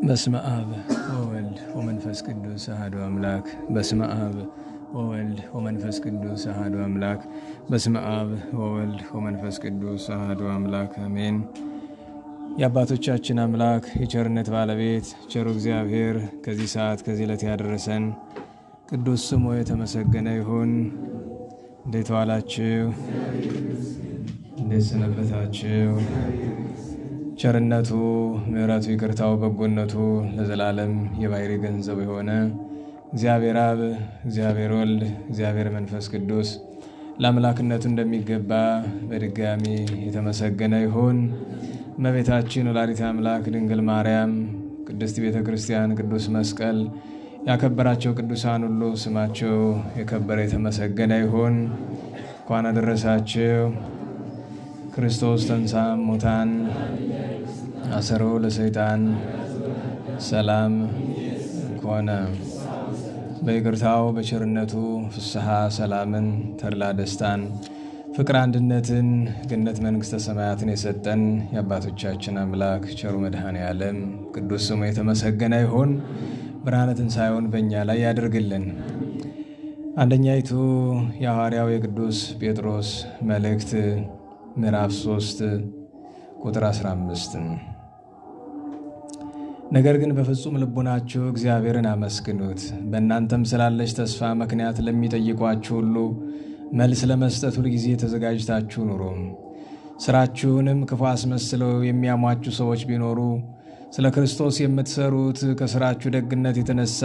በስመ አብ ወወልድ ወመንፈስ ቅዱስ አሐዱ አምላክ። በስመ አብ ወወልድ ወመንፈስ ቅዱስ አሐዱ አምላክ። በስመ አብ ወወልድ ወመንፈስ ቅዱስ አሐዱ አምላክ አሜን። የአባቶቻችን አምላክ የቸርነት ባለቤት ቸሩ እግዚአብሔር ከዚህ ሰዓት ከዚህ ዕለት ያደረሰን ቅዱስ ስሙ የተመሰገነ ይሁን። እንዴት ዋላችሁ? እንዴት ሰነበታችሁ? ቸርነቱ ምሕረቱ ይቅርታው በጎነቱ ለዘላለም የባሕርይ ገንዘብ የሆነ እግዚአብሔር አብ እግዚአብሔር ወልድ እግዚአብሔር መንፈስ ቅዱስ ለአምላክነቱ እንደሚገባ በድጋሚ የተመሰገነ ይሁን። እመቤታችን ወላዲተ አምላክ ድንግል ማርያም ቅድስት ቤተ ክርስቲያን ቅዱስ መስቀል ያከበራቸው ቅዱሳን ሁሉ ስማቸው የከበረ የተመሰገነ ይሁን። እንኳን አደረሳችሁ። ክርስቶስ ተንሥአ እሙታን አሰሮ ለሰይጣን ሰላም ኮነ። በይቅርታው በቸርነቱ ፍስሐ ሰላምን ተድላ ደስታን ፍቅር አንድነትን ገነት መንግሥተ ሰማያትን የሰጠን የአባቶቻችን አምላክ ቸሩ መድኃኔ ዓለም ቅዱስ ስሙ የተመሰገነ ይሁን። ብርሃነ ትንሣኤውን በእኛ ላይ ያድርግልን። አንደኛይቱ የሐዋርያው የቅዱስ ጴጥሮስ መልእክት ምዕራፍ 3 ቁጥር 15 ነገር ግን በፍጹም ልቡናችሁ እግዚአብሔርን አመስግኑት፣ በእናንተም ስላለች ተስፋ ምክንያት ለሚጠይቋችሁ ሁሉ መልስ ለመስጠት ሁል ጊዜ ተዘጋጅታችሁ ኑሩ። ሥራችሁንም ክፉ አስመስለው የሚያሟችሁ ሰዎች ቢኖሩ ስለ ክርስቶስ የምትሠሩት ከሥራችሁ ደግነት የተነሣ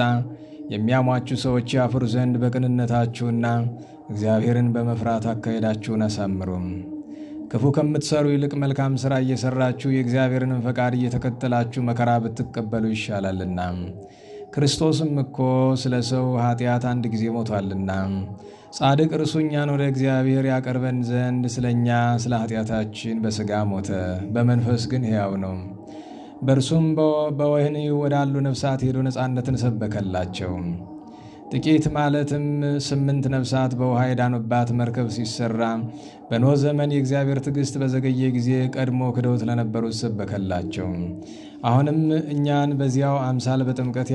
የሚያሟችሁ ሰዎች ያፍሩ ዘንድ በቅንነታችሁና እግዚአብሔርን በመፍራት አካሄዳችሁን አሳምሩም። ክፉ ከምትሰሩ ይልቅ መልካም ሥራ እየሠራችሁ የእግዚአብሔርንም ፈቃድ እየተከተላችሁ መከራ ብትቀበሉ ይሻላልና። ክርስቶስም እኮ ስለ ሰው ኃጢአት አንድ ጊዜ ሞቷልና፣ ጻድቅ እርሱ እኛን ወደ እግዚአብሔር ያቀርበን ዘንድ ስለ እኛ ስለ ኃጢአታችን በሥጋ ሞተ፣ በመንፈስ ግን ሕያው ነው። በእርሱም በወህኒ ወዳሉ ነፍሳት ሄዶ ነፃነትን ሰበከላቸው። ጥቂት ማለትም 8 ነፍሳት በውሃ የዳኑባት መርከብ ሲሰራ በኖህ ዘመን የእግዚአብሔር ትዕግሥት በዘገየ ጊዜ ቀድሞ ክደውት ለነበሩት ሰበከላቸው። አሁንም እኛን በዚያው አምሳል በጥምቀት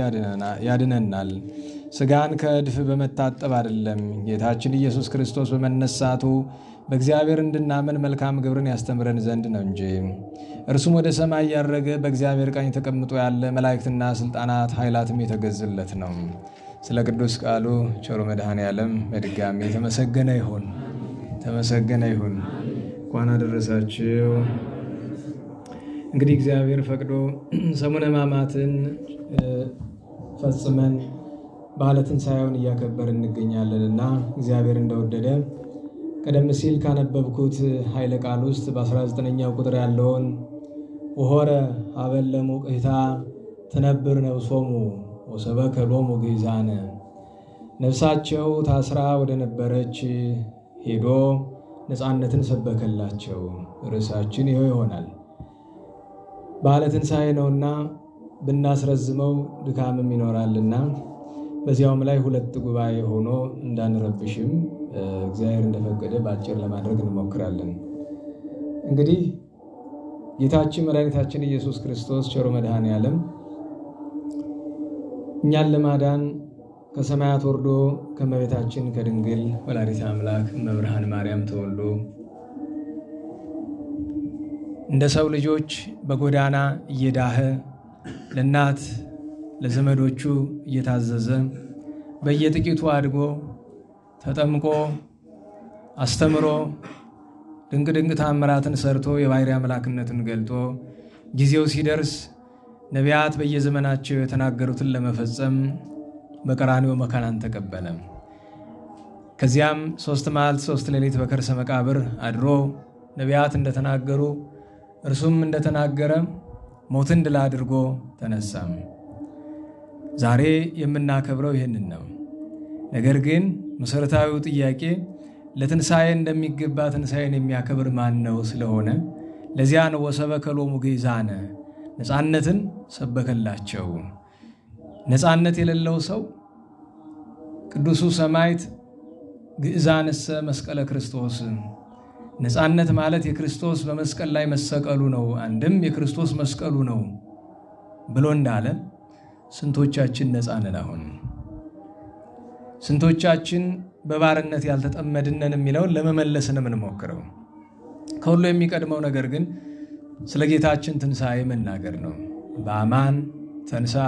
ያድነናል። ሥጋን ከእድፍ በመታጠብ አይደለም፣ ጌታችን ኢየሱስ ክርስቶስ በመነሳቱ በእግዚአብሔር እንድናመን መልካም ግብርን ያስተምረን ዘንድ ነው እንጂ። እርሱም ወደ ሰማይ ያረገ በእግዚአብሔር ቀኝ ተቀምጦ ያለ መላእክትና ሥልጣናት ኃይላትም የተገዙለት ነው። ስለ ቅዱስ ቃሉ ቸሩ መድኃኔ ዓለም በድጋሚ የተመሰገነ ይሁን። ተመሰገነ ይሁን። እንኳን አደረሳችሁ። እንግዲህ እግዚአብሔር ፈቅዶ ሰሙነ ሕማማትን ፈጽመን በዓለ ትንሣኤውን እያከበርን እንገኛለንና እግዚአብሔር እንደወደደ ቀደም ሲል ካነበብኩት ኃይለ ቃል ውስጥ በ19ኛው ቁጥር ያለውን ወሖረ ሀበለ ሙቅሕታ ትነብር ነፍሶሙ ወሰበከ ሎሙ ግእዛነ፣ ነፍሳቸው ታስራ ወደ ነበረች ሄዶ ነፃነትን ሰበከላቸው። ርዕሳችን ይኸው ይሆናል። በዓለ ትንሣኤ ነውና ብናስረዝመው ድካምም ይኖራልና በዚያውም ላይ 2 ጉባኤ ሆኖ እንዳንረብሽም እግዚአብሔር እንደፈቀደ በአጭር ለማድረግ እንሞክራለን። እንግዲህ ጌታችን መድኃኒታችን ኢየሱስ ክርስቶስ ቸሩ መድኃኔ ዓለም እኛን ለማዳን ከሰማያት ወርዶ ከእመቤታችን ከድንግል ወላዲተ አምላክ እመብርሃን ማርያም ተወልዶ እንደ ሰው ልጆች በጎዳና እየዳኸ ለእናት ለዘመዶቹ እየታዘዘ በየጥቂቱ አድጎ ተጠምቆ አስተምሮ ድንቅ ድንቅ ታምራትን ሰርቶ የባሕርይ አምላክነትን ገልጦ ጊዜው ሲደርስ ነቢያት በየዘመናቸው የተናገሩትን ለመፈጸም በቀራንዮ መከራን ተቀበለ። ከዚያም 3 መዓልት 3 ሌሊት በከርሰ መቃብር አድሮ ነቢያት እንደተናገሩ እርሱም እንደተናገረ ሞትን ድል አድርጎ ተነሳም። ዛሬ የምናከብረው ይህንን ነው። ነገር ግን መሠረታዊው ጥያቄ ለትንሣኤ እንደሚገባ ትንሣኤን የሚያከብር ማን ነው ስለሆነ ለዚያ ነው ወሰበከ ሎሙ ግእዛነ፣ ነፃነትን ሰበከላቸው። ነፃነት የሌለው ሰው ቅዱሱ ሰማዕት ግእዛንሰ መስቀለ ክርስቶስ፣ ነፃነት ማለት የክርስቶስ በመስቀል ላይ መሰቀሉ ነው። አንድም የክርስቶስ መስቀሉ ነው። ብሎ እንዳለ ስንቶቻችን ነፃ ነን? አሁን ስንቶቻችን በባርነት ያልተጠመድነን የሚለውን ለመመለስ ነው የምንሞክረው። ከሁሉ የሚቀድመው ነገር ግን ስለ ጌታችን ትንሣኤ መናገር ነው። በአማን ተንሥአ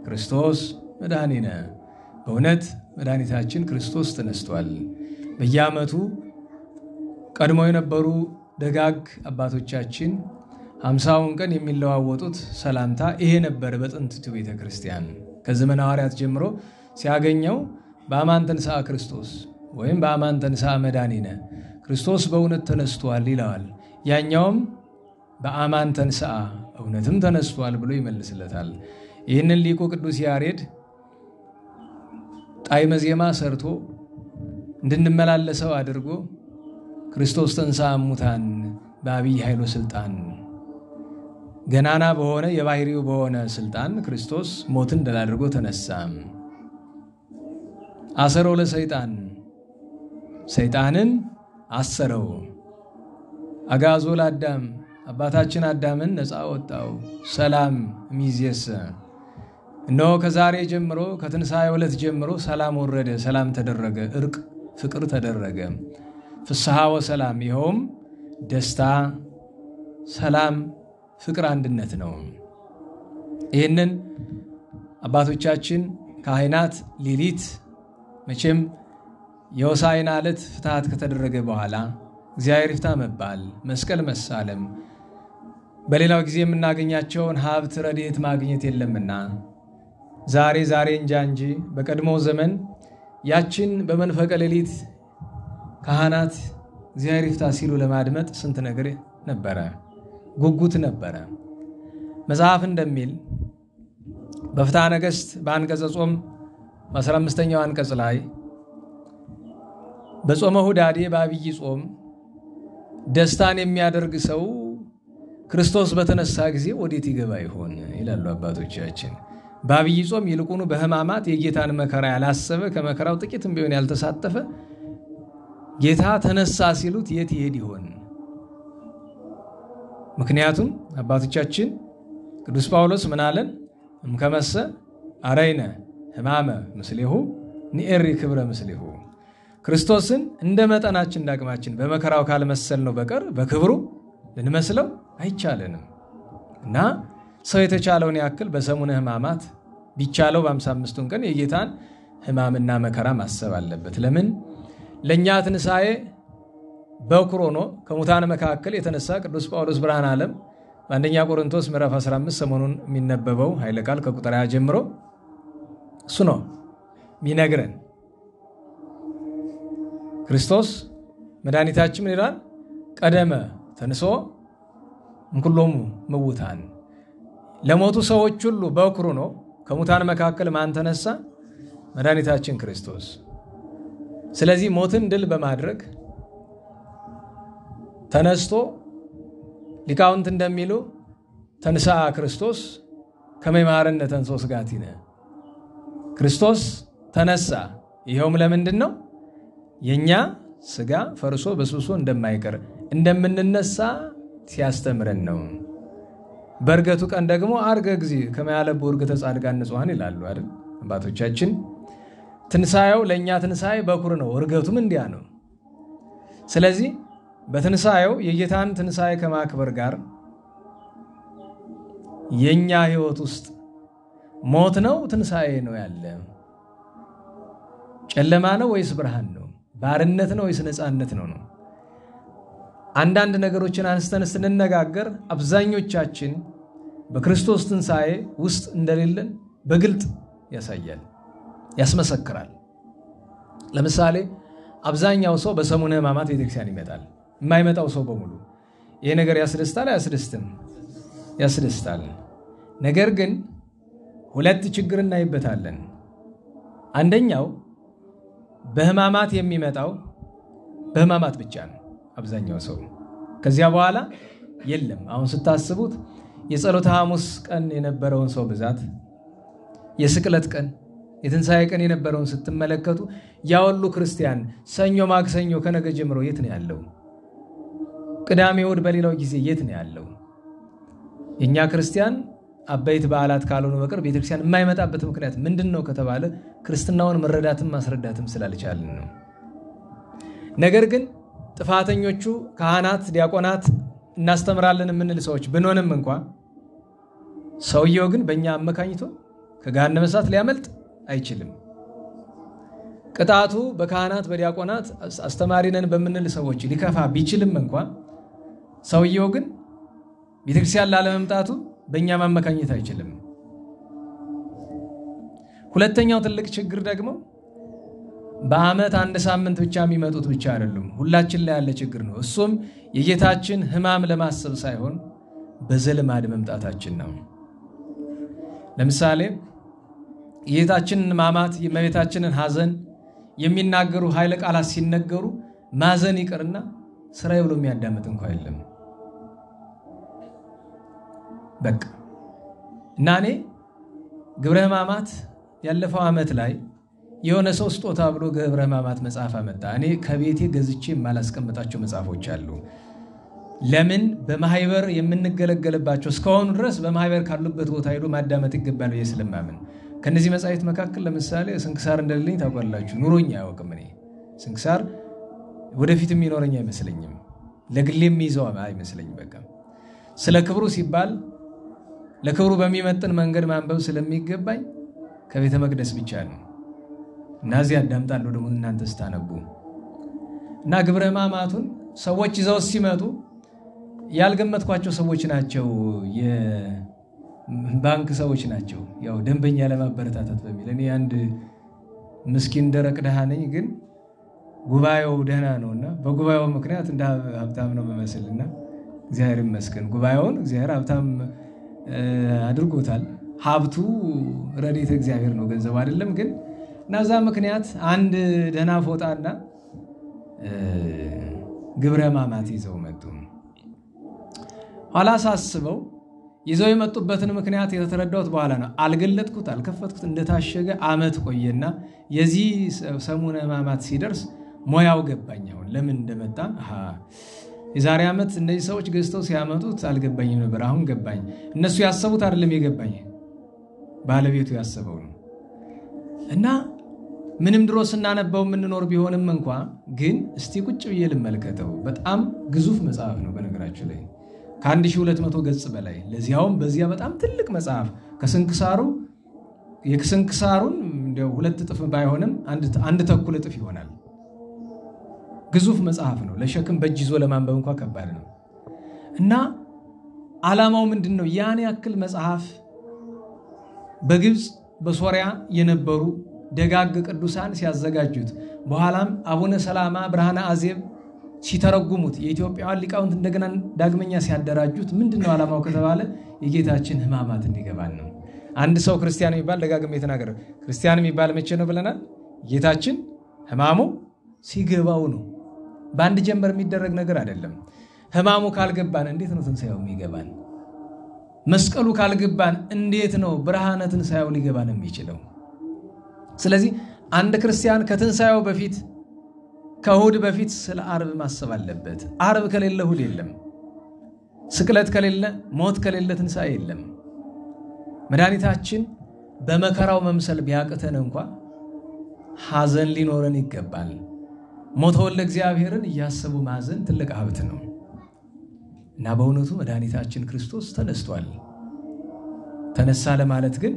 ክርስቶስ መድኃኒነ፣ በእውነት መድኃኒታችን ክርስቶስ ተነስቷል። በየዓመቱ ቀድሞ የነበሩ ደጋግ አባቶቻችን 50ውን ቀን የሚለዋወጡት ሰላምታ ይሄ ነበር። በጥንቱ ቤተ ክርስቲያን ከዘመነ ሐዋርያት ጀምሮ ሲያገኘው በአማን ተንሥአ ክርስቶስ ወይም በአማን ተንሥአ መድኃኒነ፣ ክርስቶስ በእውነት ተነስቷል ይለዋል። ያኛውም በአማን ተንሥአ እውነትም ተነስቷል ብሎ ይመልስለታል። ይህንን ሊቁ ቅዱስ ያሬድ ጣዕመ ዜማ ሰርቶ እንድንመላለሰው አድርጎ ክርስቶስ ተንሥአ እሙታን በአብይ ኃይሎ ስልጣን፣ ገናና በሆነ የባህሪው በሆነ ስልጣን ክርስቶስ ሞትን ድል አድርጎ ተነሳ። አሰሮ ለሰይጣን፣ ሰይጣንን አሰረው። አጋዞ ለአዳም፣ አባታችን አዳምን ነፃ ወጣው። ሰላም እምይእዜሰ፣ እነሆ ከዛሬ ጀምሮ ከትንሣኤ ዕለት ጀምሮ ሰላም ወረደ፣ ሰላም ተደረገ፣ እርቅ ፍቅር ተደረገ። ፍስሐ ወሰላም፣ ይኸውም ደስታ፣ ሰላም፣ ፍቅር፣ አንድነት ነው። ይህንን አባቶቻችን ካህናት ሌሊት መቼም የሆሳዕና ዕለት ፍትሐት ከተደረገ በኋላ እግዚአብሔር ይፍታ መባል፣ መስቀል መሳለም፣ በሌላው ጊዜ የምናገኛቸውን ሀብት ረድኤት ማግኘት የለምና ዛሬ እንጃ እንጂ በቀድሞው ዘመን ያችን በመንፈቀ ሌሊት ካህናት እግዚአብሔር ይፍታ ሲሉ ለማድመጥ ስንት ነገር ነበረ፣ ጉጉት ነበረ። መጽሐፍ እንደሚል በፍትሐ ነገሥት በአንቀጸ ጾም በ15ኛው አንቀጽ ላይ በጾመ ሁዳዴ በአብይ ጾም ደስታን የሚያደርግ ሰው ክርስቶስ በተነሳ ጊዜ ወዴት ይገባ ይሆን ይላሉ አባቶቻችን። በአብይ ጾም ይልቁኑ በሕማማት የጌታን መከራ ያላሰበ ከመከራው ጥቂትም ቢሆን ያልተሳተፈ ጌታ ተነሳ ሲሉት የት ይሄድ ይሆን? ምክንያቱም አባቶቻችን ቅዱስ ጳውሎስ ምን አለን? እምከመሰ አረይነ ሕማመ ምስሌሁ ንኤሪ ክብረ ምስሌሁ፣ ክርስቶስን እንደ መጠናችን እንዳቅማችን በመከራው ካልመሰል ነው በቀር በክብሩ ልንመስለው አይቻለንም። እና ሰው የተቻለውን ያክል በሰሙነ ሕማማት ቢቻለው በ55ቱን ቀን የጌታን ሕማምና መከራ ማሰብ አለበት። ለምን? ለእኛ ትንሣኤ በኩር ሆኖ ከሙታን መካከል የተነሳ ቅዱስ ጳውሎስ ብርሃነ ዓለም በአንደኛ ቆሮንቶስ ምዕራፍ 15 ሰሞኑን የሚነበበው ኃይለ ቃል ከቁጥር 20 ጀምሮ እሱ ነው የሚነግረን። ክርስቶስ መድኃኒታችን ምን ይላል? ቀደመ ተንሶ እምኩሎሙ ምውታን፣ ለሞቱ ሰዎች ሁሉ በኩር ነው። ከሙታን መካከል ማን ተነሳ? መድኃኒታችን ክርስቶስ። ስለዚህ ሞትን ድል በማድረግ ተነስቶ ሊቃውንት እንደሚሉ ተንሥአ ክርስቶስ ከመ ይምሃረነ ተንሥኦ ሥጋቲነ፣ ክርስቶስ ተነሳ። ይኸውም ለምንድን ነው? የእኛ ሥጋ ፈርሶ በስብሶ እንደማይቀር እንደምንነሳ ሲያስተምረን ነው። በእርገቱ ቀን ደግሞ አርገ ጊዜ ከመ ያለቡ ዕርገተ ጻድቃን ንጹሐን ይላሉ አይደል አባቶቻችን። ትንሣኤው ለእኛ ትንሣኤ በኩር ነው፣ ዕርገቱም እንዲያ ነው። ስለዚህ በትንሣኤው የጌታን ትንሣኤ ከማክበር ጋር የእኛ ሕይወት ውስጥ ሞት ነው ትንሣኤ ነው ያለ? ጨለማ ነው ወይስ ብርሃን ነው? ባርነት ነው ወይስ ነፃነት ነው? አንዳንድ ነገሮችን አንስተን ስንነጋገር አብዛኞቻችን በክርስቶስ ትንሣኤ ውስጥ እንደሌለን በግልጥ ያሳያል፣ ያስመሰክራል። ለምሳሌ አብዛኛው ሰው በሰሙነ ሕማማት ቤተክርስቲያን ይመጣል። የማይመጣው ሰው በሙሉ ይሄ ነገር ያስደስታል አያስደስትም? ያስደስታል። ነገር ግን ሁለት ችግር እናይበታለን። አንደኛው በሕማማት የሚመጣው በሕማማት ብቻ ነው አብዛኛው ሰው። ከዚያ በኋላ የለም። አሁን ስታስቡት የጸሎተ ሐሙስ ቀን የነበረውን ሰው ብዛት፣ የስቅለት ቀን የትንሣኤ ቀን የነበረውን ስትመለከቱ ያወሉ ክርስቲያን ሰኞ ማክሰኞ ከነገ ጀምሮ የት ነው ያለው? ቅዳሜ እሑድ በሌላው ጊዜ የት ነው ያለው? የኛ ክርስቲያን አበይት በዓላት ካልሆኑ በቀር ቤተክርስቲያን የማይመጣበት ምክንያት ምንድነው ከተባለ ክርስትናውን መረዳትም ማስረዳትም ስላልቻልን ነው። ነገር ግን ጥፋተኞቹ ካህናት፣ ዲያቆናት እናስተምራለን የምንል ሰዎች ብንሆንም እንኳን ሰውየው ግን በእኛ አመካኝቶ ከገሃነመ እሳት ሊያመልጥ አይችልም። ቅጣቱ በካህናት በዲያቆናት አስተማሪ ነን በምንል ሰዎች ሊከፋ ቢችልም እንኳን ሰውየው ግን ቤተክርስቲያን ላለመምጣቱ በእኛ ማመካኘት አይችልም። ሁለተኛው ትልቅ ችግር ደግሞ በአመት አንድ ሳምንት ብቻ የሚመጡት ብቻ አይደሉም፣ ሁላችን ላይ ያለ ችግር ነው። እሱም የጌታችን ሕማም ለማሰብ ሳይሆን በዘልማድ መምጣታችን ነው። ለምሳሌ የጌታችንን ሕማማት የእመቤታችንን ሐዘን የሚናገሩ ኃይለ ቃላት ሲነገሩ ማዘን ይቅርና ስራዬ ብሎ የሚያዳምጥ እንኳን የለም። በቃ እና እኔ ግብረ ሕማማት ያለፈው አመት ላይ የሆነ ሰው ስጦታ ብሎ ግብረ ሕማማት መጽሐፍ አመጣ። እኔ ከቤቴ ገዝቼ የማላስቀምጣቸው መጽሐፎች አሉ። ለምን በማህበር የምንገለገልባቸው እስካሁን ድረስ በማህበር ካሉበት ቦታ ሄዶ ማዳመጥ ይገባል ብዬ ስለማምን ከነዚህ መጽሐፍት መካከል ለምሳሌ ስንክሳር እንደሌለኝ ታውቃላችሁ። ኑሮኛ አያውቅም። እኔ ስንክሳር ወደፊትም ይኖረኛ አይመስለኝም፣ ለግሌም ይዘው አይመስለኝም። በቃ ስለ ክብሩ ሲባል ለክብሩ በሚመጥን መንገድ ማንበብ ስለሚገባኝ ከቤተ መቅደስ ብቻ ነው እናዚህ አዳምጣለሁ። ደግሞ እናንተ ስታነቡ እና ግብረ ሕማማቱን ሰዎች ይዘው ሲመጡ ያልገመትኳቸው ሰዎች ናቸው፣ የባንክ ሰዎች ናቸው። ያው ደንበኛ ለማበረታታት በሚል እኔ አንድ ምስኪን ደረቅ ደሃ ነኝ፣ ግን ጉባኤው ደህና ነውና በጉባኤው ምክንያት እንደ ሀብታም ነው መመስልና እግዚአብሔር ይመስገን ጉባኤውን እግዚአብሔር ሀብታም አድርጎታል። ሀብቱ ረድኤተ እግዚአብሔር ነው፣ ገንዘብ አይደለም። ግን ናዛ ምክንያት አንድ ደህና ፎጣና ግብረ ሕማማት ይዘው መጡ። ኋላ ሳስበው ይዘው የመጡበትን ምክንያት የተረዳሁት በኋላ ነው። አልገለጥኩት፣ አልከፈትኩት፣ እንደታሸገ አመት ቆየና የዚህ ሰሙነ ሕማማት ሲደርስ ሞያው ገባኝ። አሁን ለምን እንደመጣ የዛሬ አመት እነዚህ ሰዎች ገዝተው ሲያመጡት አልገባኝም ነበር። አሁን ገባኝ። እነሱ ያሰቡት አይደለም የገባኝ፣ ባለቤቱ ያሰበው ነው። እና ምንም ድሮ ስናነበው የምንኖር ቢሆንም እንኳን ግን እስቲ ቁጭ ብዬ ልመልከተው። በጣም ግዙፍ መጽሐፍ ነው በነገራችሁ ላይ ከ1200 ገጽ በላይ፣ ለዚያውም በዚያ በጣም ትልቅ መጽሐፍ ከስንክሳሩ የስንክሳሩን እንደው 2 እጥፍ ባይሆንም አንድ ተኩል እጥፍ ይሆናል። ግዙፍ መጽሐፍ ነው። ለሸክም በእጅ ይዞ ለማንበብ እንኳን ከባድ ነው። እና ዓላማው ምንድነው? ያን ያክል መጽሐፍ በግብጽ በሶሪያ የነበሩ ደጋግ ቅዱሳን ሲያዘጋጁት፣ በኋላም አቡነ ሰላማ ብርሃነ አዜብ ሲተረጉሙት፣ የኢትዮጵያውያን ሊቃውንት እንደገና ዳግመኛ ሲያደራጁት ምንድነው ዓላማው ከተባለ የጌታችን ሕማማት እንዲገባን ነው። አንድ ሰው ክርስቲያን የሚባል ደጋግሜ የተናገረ ክርስቲያን የሚባል መቼ ነው ብለናል? ጌታችን ሕማሙ ሲገባው ነው። በአንድ ጀንበር የሚደረግ ነገር አይደለም። ሕማሙ ካልገባን እንዴት ነው ትንሣኤው የሚገባን? መስቀሉ ካልገባን እንዴት ነው ብርሃነ ትንሣኤው ሊገባን የሚችለው? ስለዚህ አንድ ክርስቲያን ከትንሣኤው በፊት ከእሑድ በፊት ስለ ዓርብ ማሰብ አለበት። ዓርብ ከሌለ እሑድ የለም። ስቅለት ከሌለ ሞት ከሌለ ትንሣኤ የለም። መድኃኒታችን በመከራው መምሰል ቢያቅተን እንኳን ሐዘን ሊኖረን ይገባል። ሞተ ወልደ እግዚአብሔርን እያሰቡ ማዘን ትልቅ ሀብት ነው እና በእውነቱ መድኃኒታችን ክርስቶስ ተነስቷል። ተነሳ ለማለት ግን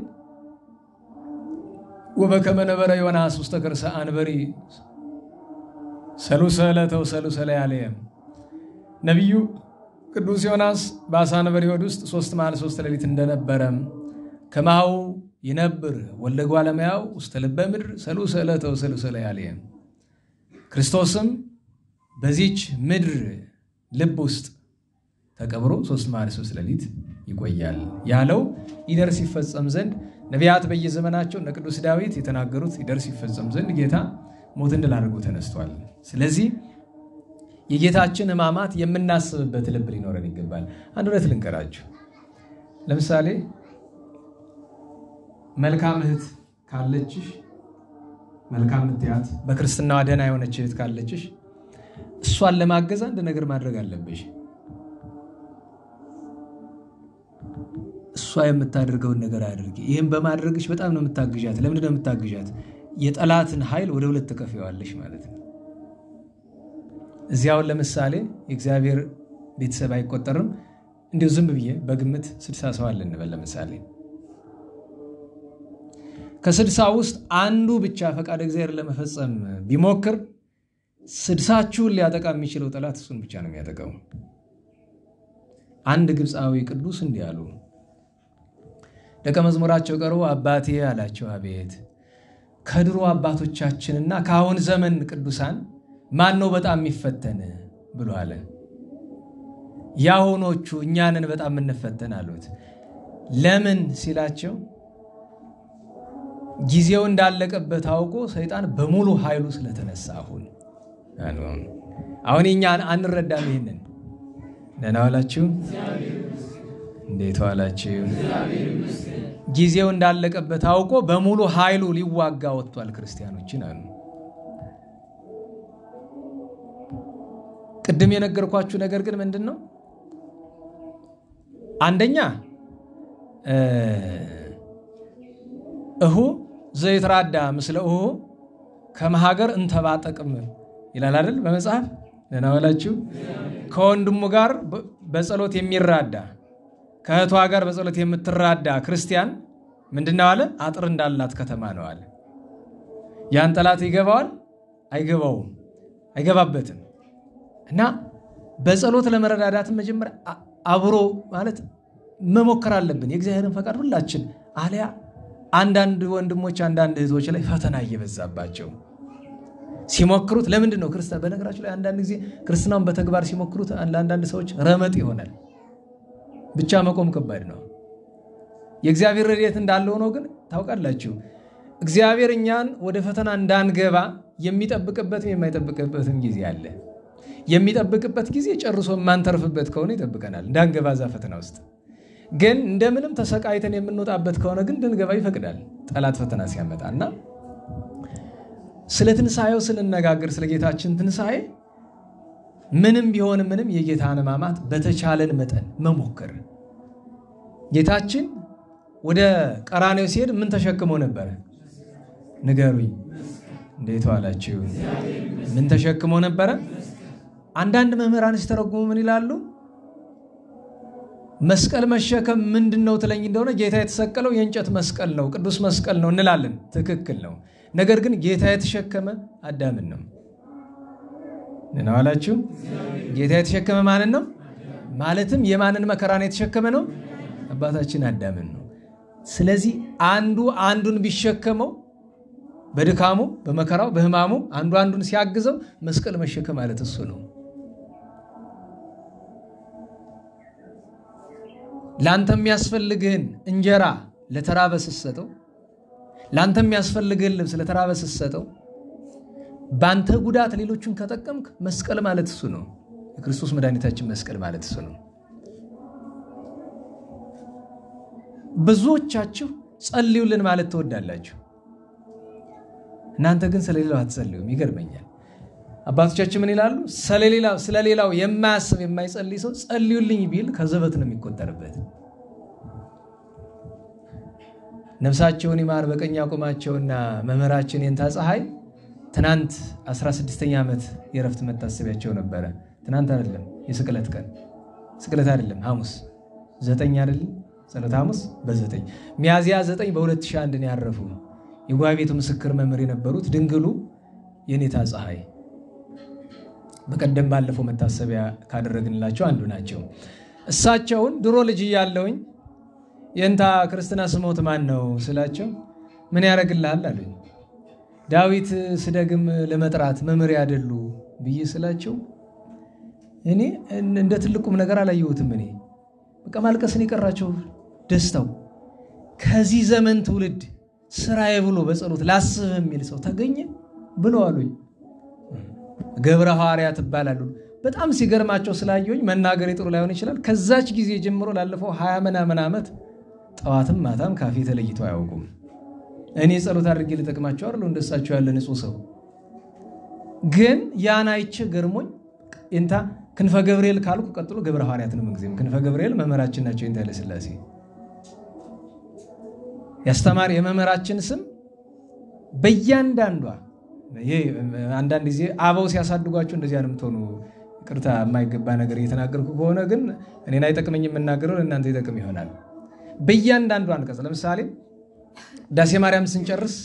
ወበከመ ነበረ ዮናስ ውስተ ከርሰ አንበሪ ሰሉሰ ዕለተ ወሰሉሰ ለያልየ፣ ነቢዩ ቅዱስ ዮናስ በአሳ አንበሪ ሆድ ውስጥ 3 መዓልት 3 ሌሊት እንደነበረ ከማሁ ይነብር ወልደ እጓለ እመሕያው ውስተ ልበ ምድር ሰሉሰ ዕለተ ወሰሉሰ ለያልየ፣ ክርስቶስም በዚች ምድር ልብ ውስጥ ተቀብሮ 3 መዓልት 3 ሌሊት ይቆያል ያለው ይደርስ ይፈጸም ዘንድ ነቢያት በየዘመናቸው እነ ቅዱስ ዳዊት የተናገሩት ይደርስ ይፈጸም ዘንድ ጌታ ሞትን ድል አድርጎ ተነስቷል። ስለዚህ የጌታችን ሕማማት የምናስብበት ልብ ሊኖረን ይገባል። አንድ ሁለት ልንገራችሁ። ለምሳሌ መልካም እህት ካለችሽ፣ መልካም ምትያት በክርስትናዋ ደህና የሆነች እህት ካለችሽ እሷን ለማገዝ አንድ ነገር ማድረግ አለብሽ። እሷ የምታደርገውን ነገር አድርጊ። ይህም በማድረግሽ በጣም ነው የምታግዣት። ለምንድን ነው የምታግዣት? የጠላትን ኃይል ወደ ሁለት ትከፍይዋለሽ ማለት ነው። እዚያውን ለምሳሌ የእግዚአብሔር ቤተሰብ አይቆጠርም። እንዲሁ ዝም ብዬ በግምት 60 ሰው አለ እንበል ለምሳሌ። ከ60 ውስጥ አንዱ ብቻ ፈቃድ እግዚአብሔር ለመፈጸም ቢሞክር 60ችሁን ሊያጠቃ የሚችለው ጠላት እሱን ብቻ ነው የሚያጠቃው። አንድ ግብፃዊ ቅዱስ እንዲህ አሉ። ደቀ መዝሙራቸው ቀርቦ አባቴ አላቸው። አቤት። ከድሮ አባቶቻችንና ከአሁን ዘመን ቅዱሳን ማን ነው በጣም የሚፈተን ብሎ አለ። ያሆኖቹ እኛንን በጣም የምንፈተን አሉት። ለምን ሲላቸው ጊዜው እንዳለቀበት አውቆ ሰይጣን በሙሉ ኃይሉ ስለተነሳ አሁን እኛን አንረዳም። ይሄንን ደህና ዋላችሁ? እንዴት ዋላችሁ? ጊዜው እንዳለቀበት አውቆ በሙሉ ኃይሉ ሊዋጋ ወጥቷል ክርስቲያኖችን አሉ። ቅድም የነገርኳችሁ ነገር ግን ምንድነው? አንደኛ እሁ ዘይትራዳ ምስለ እሁ ከመሃገር እንተባጠቅም ይላል አይደል በመጽሐፍ። ደህና ዋላችሁ? ከወንድሙ ጋር በጸሎት የሚራዳ ከእህቷ ጋር በጸሎት የምትራዳ ክርስቲያን ምንድነው አለ? አጥር እንዳላት ከተማ ነው አለ። ያን ጠላት ይገባዋል? አይገባውም፣ አይገባበትም። እና በጸሎት ለመረዳዳት መጀመሪያ አብሮ ማለት መሞከር አለብን የእግዚአብሔርን ፈቃድ ሁላችን። አለያ አንዳንድ ወንድሞች አንዳንድ እህቶች ላይ ፈተና እየበዛባቸው ሲሞክሩት ለምንድን ነው ክርስቲያን በነገራችሁ ላይ አንዳንድ ጊዜ ክርስትናውን በተግባር ሲሞክሩት ለአንዳንድ ሰዎች ረመጥ ይሆናል። ብቻ መቆም ከባድ ነው። የእግዚአብሔር ረድኤት እንዳለው ነው። ግን ታውቃላችሁ እግዚአብሔር እኛን ወደ ፈተና እንዳንገባ የሚጠብቅበትም የማይጠብቅበትም ጊዜ አለ። የሚጠብቅበት ጊዜ ጨርሶ ማንተርፍበት ከሆነ ይጠብቀናል እንዳንገባ ዛ ፈተና ውስጥ። ግን እንደምንም ተሰቃይተን የምንወጣበት ከሆነ ግን እንድንገባ ይፈቅዳል ጠላት ፈተና ሲያመጣና ስለ ትንሳኤው ስንነጋገር ስለ ጌታችን ትንሳኤ ምንም ቢሆን ምንም የጌታን ሕማማት በተቻለን መጠን መሞከር። ጌታችን ወደ ቀራንዮ ሲሄድ ምን ተሸክሞ ነበር? ንገሩኝ። እንዴት ዋላችሁ? ምን ተሸክሞ ነበር? አንዳንድ መምህራን ሲተረጉሙ ምን ይላሉ? መስቀል መሸከም ምንድነው ትለኝ እንደሆነ ጌታ የተሰቀለው የእንጨት መስቀል ነው፣ ቅዱስ መስቀል ነው እንላለን። ትክክል ነው። ነገር ግን ጌታ የተሸከመ አዳምን ነው። ደህና ዋላችሁ? ጌታ የተሸከመ ማንን ነው? ማለትም የማንን መከራን የተሸከመ ነው? አባታችን አዳምን ነው። ስለዚህ አንዱ አንዱን ቢሸከመው በድካሙ በመከራው በሕማሙ አንዱ አንዱን ሲያግዘው መስቀል መሸከም ማለት እሱ ነው። ላንተ የሚያስፈልግህን እንጀራ ለተራበ ስትሰጠው፣ ላንተ የሚያስፈልግህን ልብስ ለተራበ ስትሰጠው፣ ባንተ ጉዳት ሌሎችን ከጠቀምክ መስቀል ማለት እሱ ነው። የክርስቶስ መድኃኒታችን መስቀል ማለት እሱ ነው። ብዙዎቻችሁ ጸልዩልን ማለት ትወዳላችሁ። እናንተ ግን ስለሌላው አትጸልዩም። ይገርመኛል። አባቶቻችን ምን ይላሉ? ስለሌላው የማያስብ የማይጸልይ ሰው ጸልዩልኝ ቢል ከዘበት ነው የሚቆጠርበት። ነፍሳቸውን ይማር በቀኝ ያቆማቸውና መምህራችን የንታ ፀሐይ ትናንት 16ኛ ዓመት የረፍት መታሰቢያቸው ነበረ። ትናንት አይደለም የስቅለት ቀን፣ ስቅለት አይደለም ሐሙስ 9 አይደለም ጸሎተ ሐሙስ በ9 ሚያዝያ 9 በ2001 ነው ያረፉ። የጓቤቱ ምስክር መምህር የነበሩት ድንግሉ የኔታ ፀሐይ በቀደም ባለፈው መታሰቢያ ካደረግንላቸው አንዱ ናቸው። እሳቸውን ድሮ ልጅ እያለሁኝ የንታ ክርስትና ስሞት ማን ነው ስላቸው ምን ያደርግልሃል አሉኝ። ዳዊት ስደግም ለመጥራት መምህር ያደሉ ብዬ ስላቸው እኔ እንደ ትልቁም ነገር አላየሁትም። እኔ በቃ ማልቀስን የቀራቸው ደስታው ከዚህ ዘመን ትውልድ ስራዬ ብሎ በጸሎት ላስብ የሚል ሰው ተገኘ ብለው አሉኝ። ገብረ ሐዋርያት ይባላሉ። በጣም ሲገርማቸው ስላየሁኝ መናገር ጥሩ ላይሆን ይችላል። ከዛች ጊዜ ጀምሮ ላለፈው 20 ምናምን ዓመት ጠዋትም ማታም ካፌ ተለይተው አያውቁም። እኔ ጸሎት አድርጌ ልጠቅማቸው አይደል እንደሳቸው ያለ ንጹህ ሰው። ግን ያን አይቼ ገርሞኝ እንታ ክንፈ ገብርኤል ካልኩ ቀጥሎ ገብረ ሐዋርያት ነው። ምንጊዜም ክንፈ ገብርኤል መምህራችን ናቸው። እንታ ለስላሴ ያስተማሪ የመምህራችን ስም በእያንዳንዷ ይሄ አንዳንድ ጊዜ አበው ሲያሳድጓችሁ እንደዚህ አልምትሆኑ ቅርታ የማይገባ ነገር እየተናገርኩ ከሆነ ግን እኔን አይጠቅመኝ የምናገረው ለእናንተ ይጠቅም ይሆናል። በእያንዳንዱ አንቀጽ ለምሳሌ ዳሴ ማርያም ስንጨርስ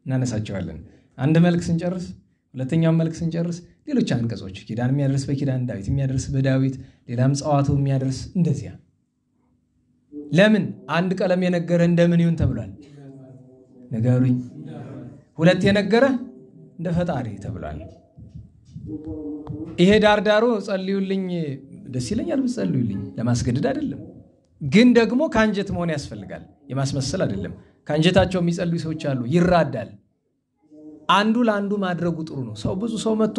እናነሳቸዋለን። አንድ መልክ ስንጨርስ፣ ሁለተኛውን መልክ ስንጨርስ ሌሎች አንቀጾች ኪዳን የሚያደርስ በኪዳን ዳዊት የሚያደርስ በዳዊት ሌላም ጸዋቱ የሚያደርስ እንደዚያ። ለምን አንድ ቀለም የነገረ እንደምን ይሁን ተብሏል? ንገሩኝ። ሁለት የነገረ እንደ ፈጣሪ ተብሏል። ይሄ ዳርዳሩ ጸልዩልኝ ደስ ይለኛል ብትጸልዩልኝ ለማስገደድ አይደለም፣ ግን ደግሞ ካንጀት መሆን ያስፈልጋል። የማስመሰል አይደለም። ካንጀታቸው የሚጸልዩ ሰዎች አሉ፣ ይራዳል። አንዱ ለአንዱ ማድረጉ ጥሩ ነው። ሰው ብዙ ሰው መጥቶ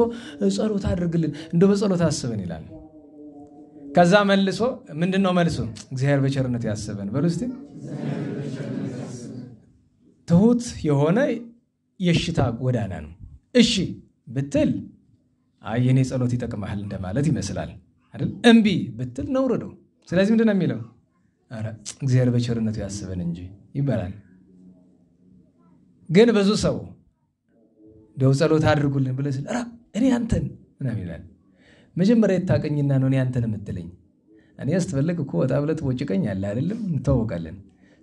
ጸሎት አድርግልን እንደ በጸሎት አስበን ይላል። ከዛ መልሶ ምንድነው መልሶ? እግዚአብሔር በቸርነቱ ያስበን በሉ እስቲ። ትሁት የሆነ የሽታ ጎዳና ነው። እሺ ብትል አይ የኔ ጸሎት ይጠቅማል እንደማለት ይመስላል አይደል? እምቢ ብትል ነውረደው። ስለዚህ ምንድነው የሚለው? አረ እግዚአብሔር በቸርነቱ ያስበን እንጂ ይባላል። ግን ብዙ ሰው ደው ጸሎት አድርጉልን ብለህ ስለ እኔ አንተን ምናምን ይላል። መጀመሪያ የታቀኝና ነው እኔ አንተን የምትለኝ። እኔ ስትፈልግ እኮ ወጣ ብለህ ትቦጭቀኛለህ አይደለም? እንተዋወቃለን።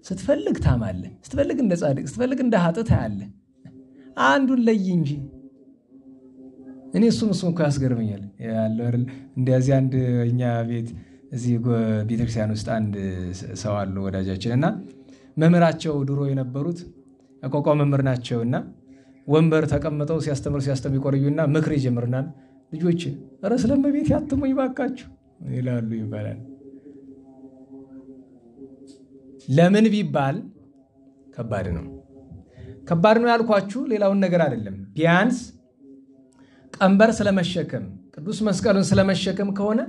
ስትፈልግ ታማለህ፣ ስትፈልግ እንደ ጻድቅ፣ ስትፈልግ እንደ ኃጥእ ታያለህ። አንዱን ለይ እንጂ እኔ እሱም እኮ ያስገርመኛል ያለው አይደል? እንደዚህ አንድ እኛ ቤት እዚህ ቤተክርስቲያን ውስጥ አንድ ሰው አሉ ወዳጃችን እና መምህራቸው ድሮ የነበሩት አቋቋም መምህር ናቸውና ወንበር ተቀምጠው ሲያስተምሩ ይቆርዩና ምክር ይጀምርናል። ልጆች ኧረ ስለመቤት ያትሙኝ ባካችሁ ይላሉ ይባላል። ለምን ቢባል ከባድ ነው ያልኳችሁ ሌላውን ነገር አይደለም። ቢያንስ ቀንበር ስለመሸከም ቅዱስ መስቀሉን ስለመሸከም ከሆነ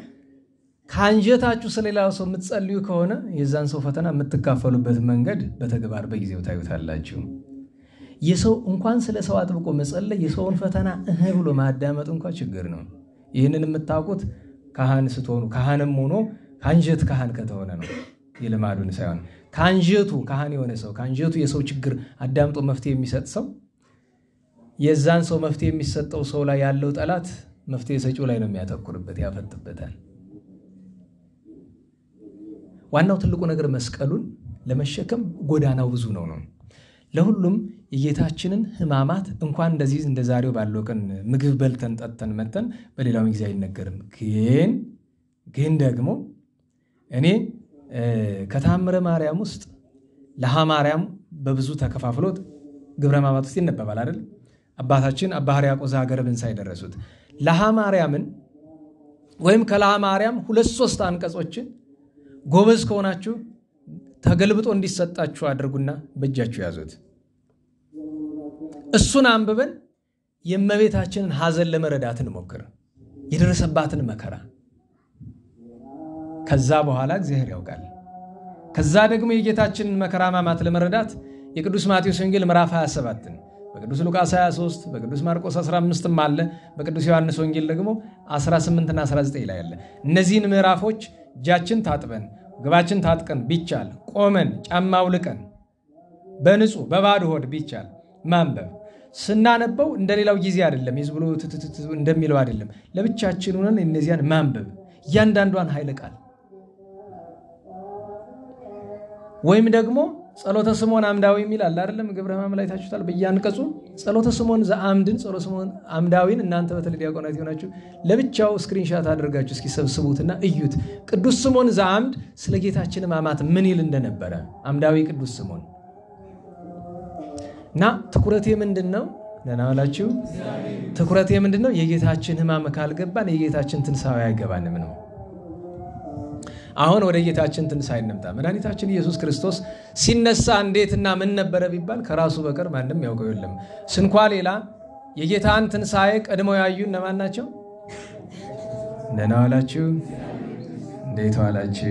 ካንጀታችሁ ስለሌላው ሰው የምትጸልዩ ከሆነ የዛን ሰው ፈተና የምትካፈሉበት መንገድ በተግባር በጊዜው ታዩታላችሁ። የሰው እንኳን ስለ ሰው አጥብቆ መጸለይ የሰውን ፈተና ብሎ ማዳመጥ እንኳን ችግር ነው። ይህንን የምታውቁት ካህን ስትሆኑ፣ ካህንም ሆኖ ካንጀት ካህን ከተሆነ ነው። የልማዱን ሳይሆን ካንጀቱ ካህን የሆነ ሰው ካንጀቱ የሰው ችግር አዳምጦ መፍትሄ የሚሰጥ ሰው የዛን ሰው መፍትሄ የሚሰጠው ሰው ላይ ያለው ጠላት መፍትሄ ሰጪው ላይ ነው የሚያተኩርበት፣ ያፈጥበታል። ዋናው ትልቁ ነገር መስቀሉን ለመሸከም ጎዳናው ብዙ ነው። ለሁሉም የጌታችንን ሕማማት እንኳን እንደዚህ እንደ ዛሬው ባለው ቀን ምግብ በልተን ጠጥተን መተን በሌላው ጊዜ አይነገርም። ግን ደግሞ እኔ ከታምረ ማርያም ውስጥ ለሃ ማርያም በብዙ ተከፋፍሎት ግብረ ሕማማት ውስጥ ይነበባል አይደል? አባታችን አባ ሕርያቆስ ሀገረ ብንሳይ ደረሱት። ለሃ ማርያምን ወይም ከለሃ ማርያም 2-3 አንቀጾችን ጎበዝ ከሆናችሁ ተገልብጦ እንዲሰጣችሁ አድርጉና በእጃችሁ ያዙት። እሱን አንብበን የእመቤታችንን ሐዘን ለመረዳት እንሞክር፣ የደረሰባትን መከራ። ከዛ በኋላ እግዚአብሔር ያውቃል። ከዛ ደግሞ የጌታችንን መከራ ሕማማት ለመረዳት የቅዱስ ማቴዎስ ወንጌል ምዕራፍ 27ን በቅዱስ ሉቃስ 23 በቅዱስ ማርቆስ 15 አለ፣ በቅዱስ ዮሐንስ ወንጌል ደግሞ 18 እና 19 ላይ አለ። እነዚህን ምዕራፎች እጃችን ታጥበን ግባችን ታጥቀን ቢቻል ቆመን ጫማ አውልቀን በንጹህ በባዶ ሆድ ቢቻል ማንበብ። ስናነበው እንደሌላው ጊዜ አይደለም፣ ይዝብሎ እንደሚለው አይደለም። ለብቻችን ሆነን እነዚያን ማንበብ እያንዳንዷን ኃይለ ቃል ወይም ደግሞ ጸሎተ ስምዖን አምዳዊ የሚል አለ አይደለም? ግብረ ሕማም ላይ ታችሁታል። በያንቀጹ ጸሎተ ስምዖን ዘአምድን ጸሎተ ስምዖን አምዳዊን እናንተ በተለይ ዲያቆናት ይሆናችሁ ለብቻው ስክሪንሻት አድርጋችሁ እስኪ ሰብስቡትና እዩት። ቅዱስ ስምዖን ዘአምድ ስለ ጌታችን ሕማማት ምን ይል እንደነበረ አምዳዊ ቅዱስ ስምዖን እና ትኩረቴ ምንድነው? ደህና ዋላችሁ። ትኩረቴ ምንድነው? የጌታችን ሕማም ካልገባን የጌታችን ትንሣኤ አይገባንም ነው። አሁን ወደ ጌታችን ትንሣኤ እንምጣ። መድኃኒታችን ኢየሱስ ክርስቶስ ሲነሳ እንዴትና ምን ነበረ ቢባል ከራሱ በቀር ማንም ያውቀው የለም። ስንኳ ሌላ የጌታን ትንሣኤ ቀድመው ያዩ እነማን ናቸው? ደህና ዋላችሁ። እንዴት ዋላችሁ?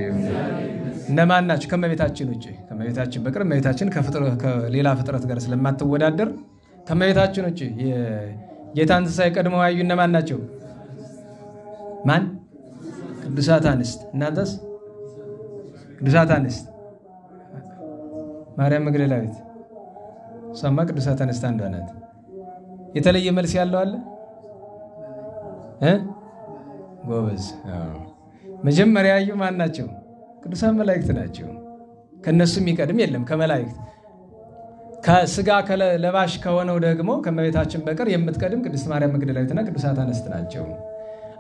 እነማን ናቸው? ከመቤታችን ውጪ ከመቤታችን በቀር መቤታችን ከሌላ ፍጥረት ጋር ስለማትወዳደር ከመቤታችን ውጪ የጌታን ትንሣኤ ቀድመው ያዩ እነማን ናቸው? ማን? ቅዱሳት አንስት። እናንተስ? ቅዱሳት አንስት ማርያም መግደላዊት ሰማ ቅዱሳት አንስት አንዷ ናት። የተለየ መልስ ያለው አለ ጎበዝ። መጀመሪያ ያዩ ማን ናቸው? ቅዱሳን መላእክት ናቸው። ከነሱ የሚቀድም የለም ከመላእክት። ከስጋ ለባሽ ከሆነው ደግሞ ከመቤታችን በቀር የምትቀድም ቅድስት ማርያም መግደላዊትና ቅዱሳት አንስት ናቸው።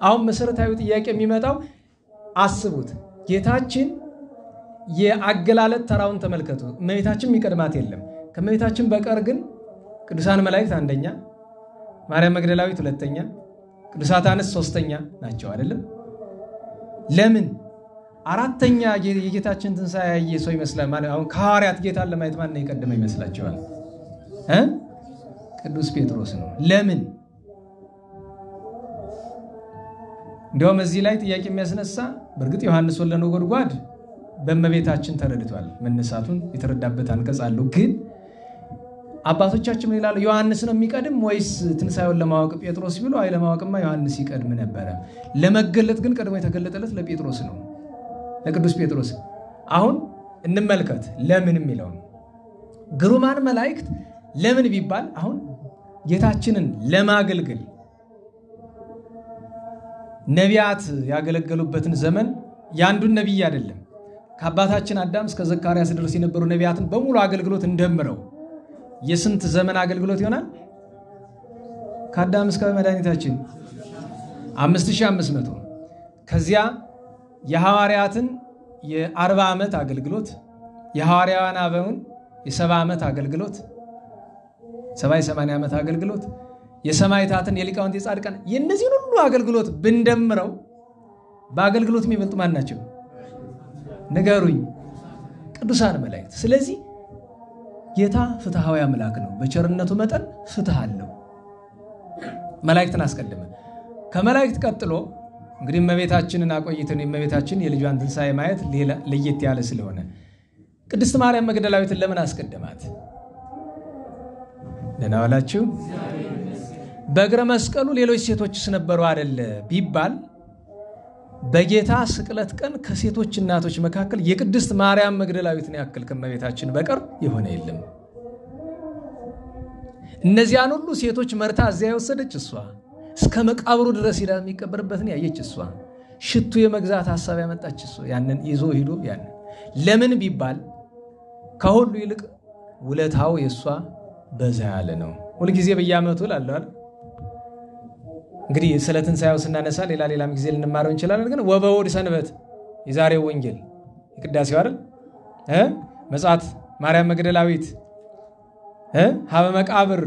አሁን መሰረታዊ ጥያቄ የሚመጣው አስቡት፣ ጌታችን የአገላለጥ ተራውን ተመልከቱ። እመቤታችን የሚቀድማት የለም። ከእመቤታችን በቀር ግን ቅዱሳን መላእክት አንደኛ፣ ማርያም መግደላዊት ሁለተኛ፣ ቅዱሳት አንስት ሶስተኛ ናቸው አይደለም? ለምን አራተኛ የጌታችን ትንሣኤ ያየ ሰው ይመስላል? ማለት አሁን ከሐዋርያት ጌታን ለማየት ማን ነው የቀደመ ይመስላችኋል? ቅዱስ ጴጥሮስ ነው። ለምን? እንዲያውም እዚህ ላይ ጥያቄ የሚያስነሳ በእርግጥ ዮሐንስ ወልደ ነጎድጓድ በእመቤታችን ተረድቷል። መነሳቱን የተረዳበት አንቀጽ አለው። ግን አባቶቻችን ምን ይላሉ? ዮሐንስ ነው የሚቀድም ወይስ ትንሣኤውን ለማወቅ ጴጥሮስ ቢሉ አይ ለማወቅማ ዮሐንስ ይቀድም ነበረ። ለመገለጥ ግን ቀድሞ የተገለጠለት ለጴጥሮስ ነው፣ ለቅዱስ ጴጥሮስ። አሁን እንመልከት ለምን የሚለው ግሩማን መላእክት ለምን ቢባል አሁን ጌታችንን ለማገልገል ነቢያት ያገለገሉበትን ዘመን ያንዱን ነቢይ አይደለም ከአባታችን አዳም እስከ ዘካርያስ ድረስ የነበሩ ነቢያትን በሙሉ አገልግሎት እንደምረው የስንት ዘመን አገልግሎት ይሆናል? ከአዳም እስከ መድኃኒታችን 5500። ከዚያ የሐዋርያትን የ40 ዓመት አገልግሎት፣ የሐዋርያውያን አበውን የ70 ዓመት አገልግሎት፣ 70-80 ዓመት አገልግሎት፣ የሰማዕታትን የሊቃውንት የጻድቃን የነዚህን ሁሉ አገልግሎት ብንደምረው በአገልግሎት የሚበልጡ ማን ናቸው? ንገሩኝ። ቅዱሳን መላእክት። ስለዚህ ጌታ ፍትሐዊ አምላክ ነው። በቸርነቱ መጠን ፍትህ አለው። መላእክትን አስቀድመ ከመላእክት ቀጥሎ እንግዲህ እመቤታችንን አቆይተን የእመቤታችን የልጇን ትንሣኤ ማየት ለየት ያለ ስለሆነ ቅድስት ማርያም መግደላዊትን ለምን አስቀደማት? ደህና ዋላችሁ። በእግረ መስቀሉ ሌሎች ሴቶችስ ነበሩ አይደለ ቢባል በጌታ ስቅለት ቀን ከሴቶች እናቶች መካከል የቅድስት ማርያም መግደላዊትን ያክል ከእመቤታችን በቀር የሆነ የለም። እነዚያን ሁሉ ሴቶች መርታ እዚያ የወሰደች እሷ፣ እስከ መቃብሩ ድረስ ሄዳ የሚቀበርበትን ያየች እሷ፣ ሽቱ የመግዛት ሐሳብ ያመጣች እሷ፣ ያንን ይዞ ሄዶ ያንን ለምን ቢባል ከሁሉ ይልቅ ውለታው የሷ በዛ ያለ ነው። ሁሉ ጊዜ በየዓመቱ ላለው እንግዲህ ስለ ትንሣኤው ስናነሳ ሌላም ጊዜ ልንማረው እንችላለን። ግን ወበውድ ሰንበት የዛሬው ወንጌል የቅዳሴው አይደል መጻት ማርያም መግደላዊት ሀበ መቃብር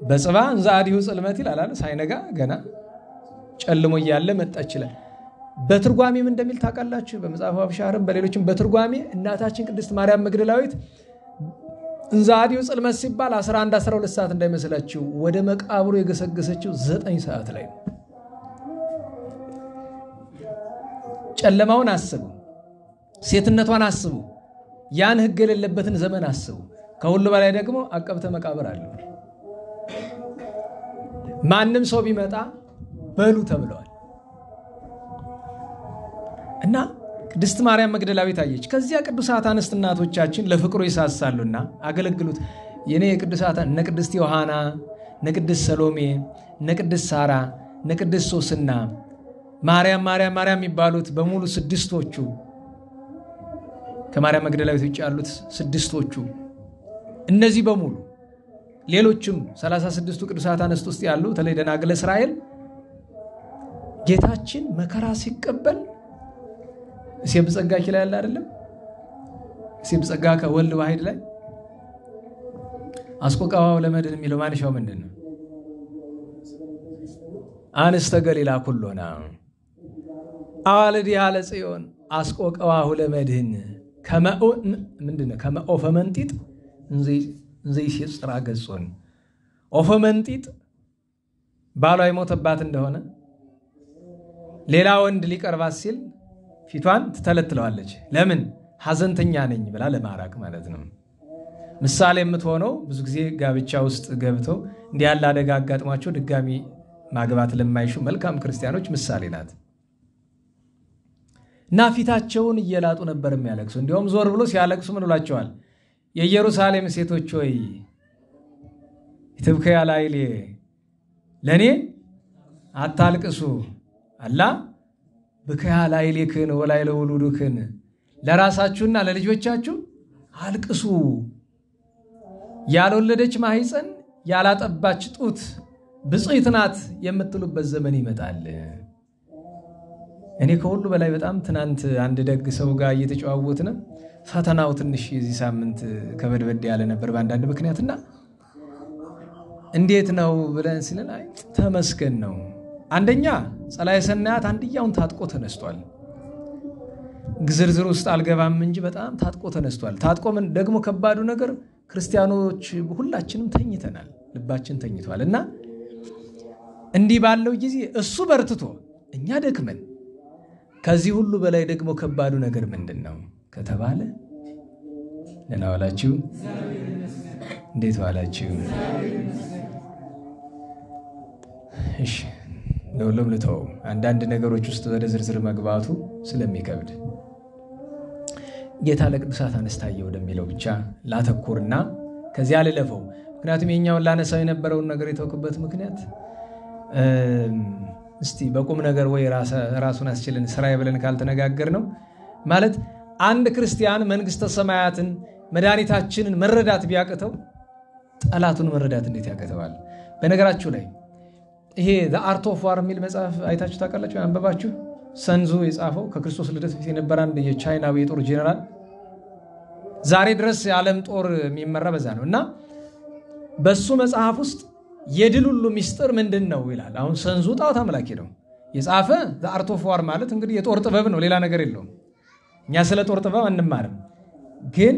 በጽባ እንዛ አዲሁ ጽልመት ይላል። ሳይነጋ ገና ጨልሞ እያለ መጣች ይላል። በትርጓሜም እንደሚል ታውቃላችሁ። በመጽሐፈ አብሻርም በሌሎችም በትርጓሜ እናታችን ቅድስት ማርያም መግደላዊት እንዛ አዲሁ ጽልመት ሲባል 11-12 ሰዓት እንዳይመስላችሁ ወደ መቃብሩ የገሰገሰችው 9 ሰዓት ላይ ነው። ጨለማውን አስቡ፣ ሴትነቷን አስቡ፣ ያን ሕግ የሌለበትን ዘመን አስቡ። ከሁሉ በላይ ደግሞ አቀብተ መቃብር አለው። ማንም ሰው ቢመጣ በሉ ተብለዋል። እና ቅድስት ማርያም መግደላዊት አየች። ከዚያ ቅዱሳት አንስት እናቶቻችን ለፍቅሩ ይሳሳሉና አገለግሉት። የኔ የቅዱሳት እነ ቅድስት ዮሐና፣ እነ ቅድስት ሰሎሜ፣ እነ ቅድስት ሳራ፣ እነ ቅድስት ሶስና ማርያም የሚባሉት በሙሉ ስድስቶቹ ከማርያም መግደላዊት ውጭ ያሉት ስድስቶቹ እነዚህ በሙሉ ሌሎችም 36ቱ ቅዱሳት አንስት ውስጥ ያሉ ተለይ ደናግለ እስራኤል ጌታችን መከራ ሲቀበል እሴብ ጸጋ ይላል ያለ አይደለም? እሴብ ጸጋ ከወልድ ዋሕድ ላይ አስቆቃዋው ለመድን የሚለው ማንሻው ምንድነው? አንስተ ገሊላ ኩሎና አዋልድ ያለ ጽዮን አስቆቃዋው ለመድን ከመኦ ምንድነው? ከመኦ ፈመንጢጥ እንዘይ ሲጽራ ገጾን ኦፈ መንጢጥ ባሏ የሞተባት እንደሆነ ሌላ ወንድ ሊቀርባት ሲል ፊቷን ትተለትለዋለች። ለምን? ሐዘንተኛ ነኝ ብላ ለማራቅ ማለት ነው። ምሳሌ የምትሆነው ብዙ ጊዜ ጋብቻ ውስጥ ገብተው እንዲህ ያለ አደጋ አጋጥሟቸው ድጋሚ ማግባት ለማይሹ መልካም ክርስቲያኖች ምሳሌ ናት። እና ፊታቸውን እየላጡ ነበር የሚያለቅሱ። እንዲያውም ዞር ብሎ ሲያለቅሱ ምን ብሏቸዋል? የኢየሩሳሌም ሴቶች ሆይ ትብከያ ላይሌ ለኔ አታልቅሱ አላ በከያ ላይሌክን ወላይለ ውሉዱክን ለራሳችሁና ለልጆቻችሁ አልቅሱ። ያልወለደች ማህፀን ያላጠባች ጡት ብጽዕት ናት የምትሉበት ዘመን ይመጣል። እኔ ከሁሉ በላይ በጣም ትናንት አንድ ደግ ሰው ጋር እየተጨዋወትን ፈተናው ትንሽ የዚህ ሳምንት ከበድበድ ያለ ነበር በአንዳንድ ምክንያትና እንዴት ነው ብለን ሲለን አይ ተመስገን ነው። አንደኛ ጸላዔ ሰናያት አንድያውን ታጥቆ ተነስቷል። ግዝርዝር ውስጥ አልገባም እንጂ በጣም ታጥቆ ተነስቷል። ታጥቆ ምን ደግሞ ከባዱ ነገር ክርስቲያኖች ሁላችንም ተኝተናል፣ ልባችን ተኝቷል። እና እንዲህ ባለው ጊዜ እሱ በርትቶ እኛ ደክመን ከዚህ ሁሉ በላይ ደግሞ ከባዱ ነገር ምንድነው ከተባለ ደህና ዋላችሁ? እንዴት ዋላችሁ? እሺ ለሁሉም ልተው አንዳንድ ነገሮች ውስጥ ወደ ዝርዝር መግባቱ ስለሚከብድ ጌታ ለቅዱሳት አነስታየ ወደሚለው ብቻ ላተኩርና ከዚያ ልለፈው። ምክንያቱም የኛውን ላነሳው የነበረውን ነገር የተወኩበት ምክንያት እስቲ በቁም ነገር ወይ ራሱን አስችልን ስራዬ ብለን ካልተነጋገር ነው ማለት አንድ ክርስቲያን መንግስተ ሰማያትን መድኃኒታችንን መረዳት ቢያቅተው ጠላቱን መረዳት እንዴት ያቅተዋል? በነገራችሁ ላይ ይሄ ዘ አርት ኦፍ ዋር የሚል መጽሐፍ አይታችሁ ታውቃላችሁ? አንበባችሁ? ሰንዙ የጻፈው ከክርስቶስ ልደት በፊት የነበረ አንድ የቻይናዊ የጦር ጄኔራል ዛሬ ድረስ የዓለም ጦር የሚመራ በዛ ነው እና በሱ መጽሐፍ ውስጥ የድል ሁሉ ሚስጥር ምንድነው ይላል። አሁን ሰንዙ ጣዖት አምላኪ ነው የጻፈ ዘ አርት ኦፍ ዋር ማለት እንግዲህ የጦር ጥበብ ነው፣ ሌላ ነገር የለውም። እኛ ስለ ጦር ጥበብ አንማርም፣ ግን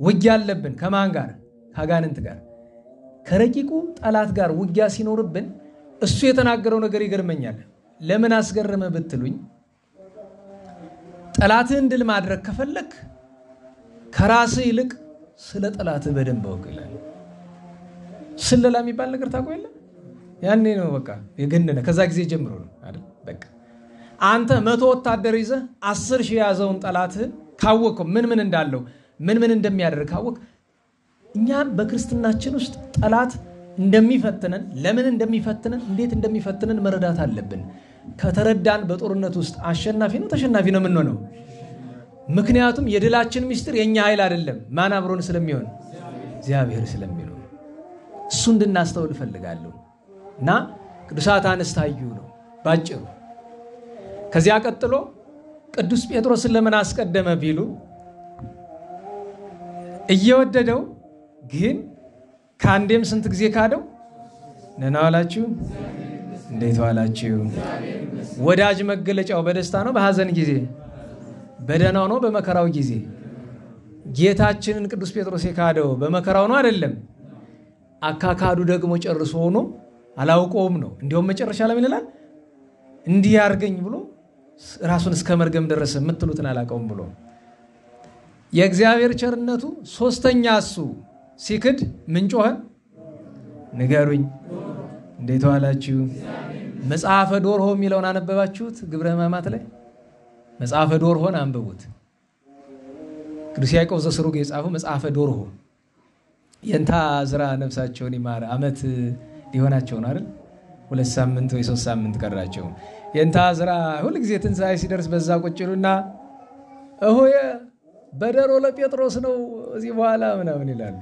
ውጊያ አለብን። ከማን ጋር? ከአጋንንት ጋር፣ ከረቂቁ ጠላት ጋር ውጊያ ሲኖርብን እሱ የተናገረው ነገር ይገርመኛል። ለምን አስገረመ ብትሉኝ ጠላትህን ድል ማድረግ ከፈለክ ከራስህ ይልቅ ስለ ጠላትህ በደንብ አውቅ ይላል። ስለላ የሚባል ነገር ታውቁ የለ? ያኔ ነው በቃ የገነነ ከዛ ጊዜ ጀምሮ ነው አይደል? በቃ አንተ 100 ወታደር ይዘህ 10,000 የያዘውን ጠላትህን ካወቅከው ምን እንዳለው ምን እንደሚያደርግ ካወቅ እኛም በክርስትናችን ውስጥ ጠላት እንደሚፈትነን ለምን እንደሚፈትነን እንዴት እንደሚፈትነን መረዳት አለብን። ከተረዳን በጦርነት ውስጥ አሸናፊ ነው ተሸናፊ ነው የምንሆነው። ምክንያቱም የድላችን ሚስጥር የኛ ኃይል አይደለም፣ ማን አብሮን ስለሚሆን እግዚአብሔር ስለሚሆን እሱ እንድናስተውል እፈልጋለሁ። እና ቅዱሳት አነስታዩ ነው ባጭሩ። ከዚያ ቀጥሎ ቅዱስ ጴጥሮስን ለምን አስቀደመ ቢሉ እየወደደው ግን ከአንዴም ስንት ጊዜ ካደው? ደህና ዋላችሁ? እንዴት ዋላችሁ? ወዳጅ መገለጫው በደስታ ነው በሐዘን ጊዜ? በደህናው ነው በመከራው ጊዜ? ጌታችንን ቅዱስ ጴጥሮስ የካደው በመከራው ነው አይደለም? አካካዱ ደግሞ ጨርሶ ሆኖ አላውቀውም ነው። እንዲያውም መጨረሻ ላይ ምን ይላል? እንዲህ ያርገኝ ብሎ ራሱን እስከ መርገም ደረሰ፣ የምትሉትን አላውቀውም ብሎ። የእግዚአብሔር ቸርነቱ ሶስተኛ እሱ ሲክድ ምን ጮኸ? ንገሩኝ። እንዴት ዋላችሁ? መጽሐፈ ዶርሆ የሚለውን አነበባችሁት? ግብረ ሕማማት ላይ መጽሐፈ ዶርሆን አንብቡት። ቅዱስ ያዕቆብ ዘስሩግ የጻፈው መጽሐፈ ዶርሆ የእንታ ዝራ ነፍሳቸውን ይማር ዓመት ሊሆናቸው ነው አይደል? 2 ሳምንት ወይ 3 ሳምንት ቀራቸው። የእንታ ዝራ ሁሉ ጊዜ ትንሣኤ ሲደርስ በዛ ቁጭ ይሉና እሆየ በደሮ ለጴጥሮስ ነው እዚህ በኋላ ምናምን ይላሉ።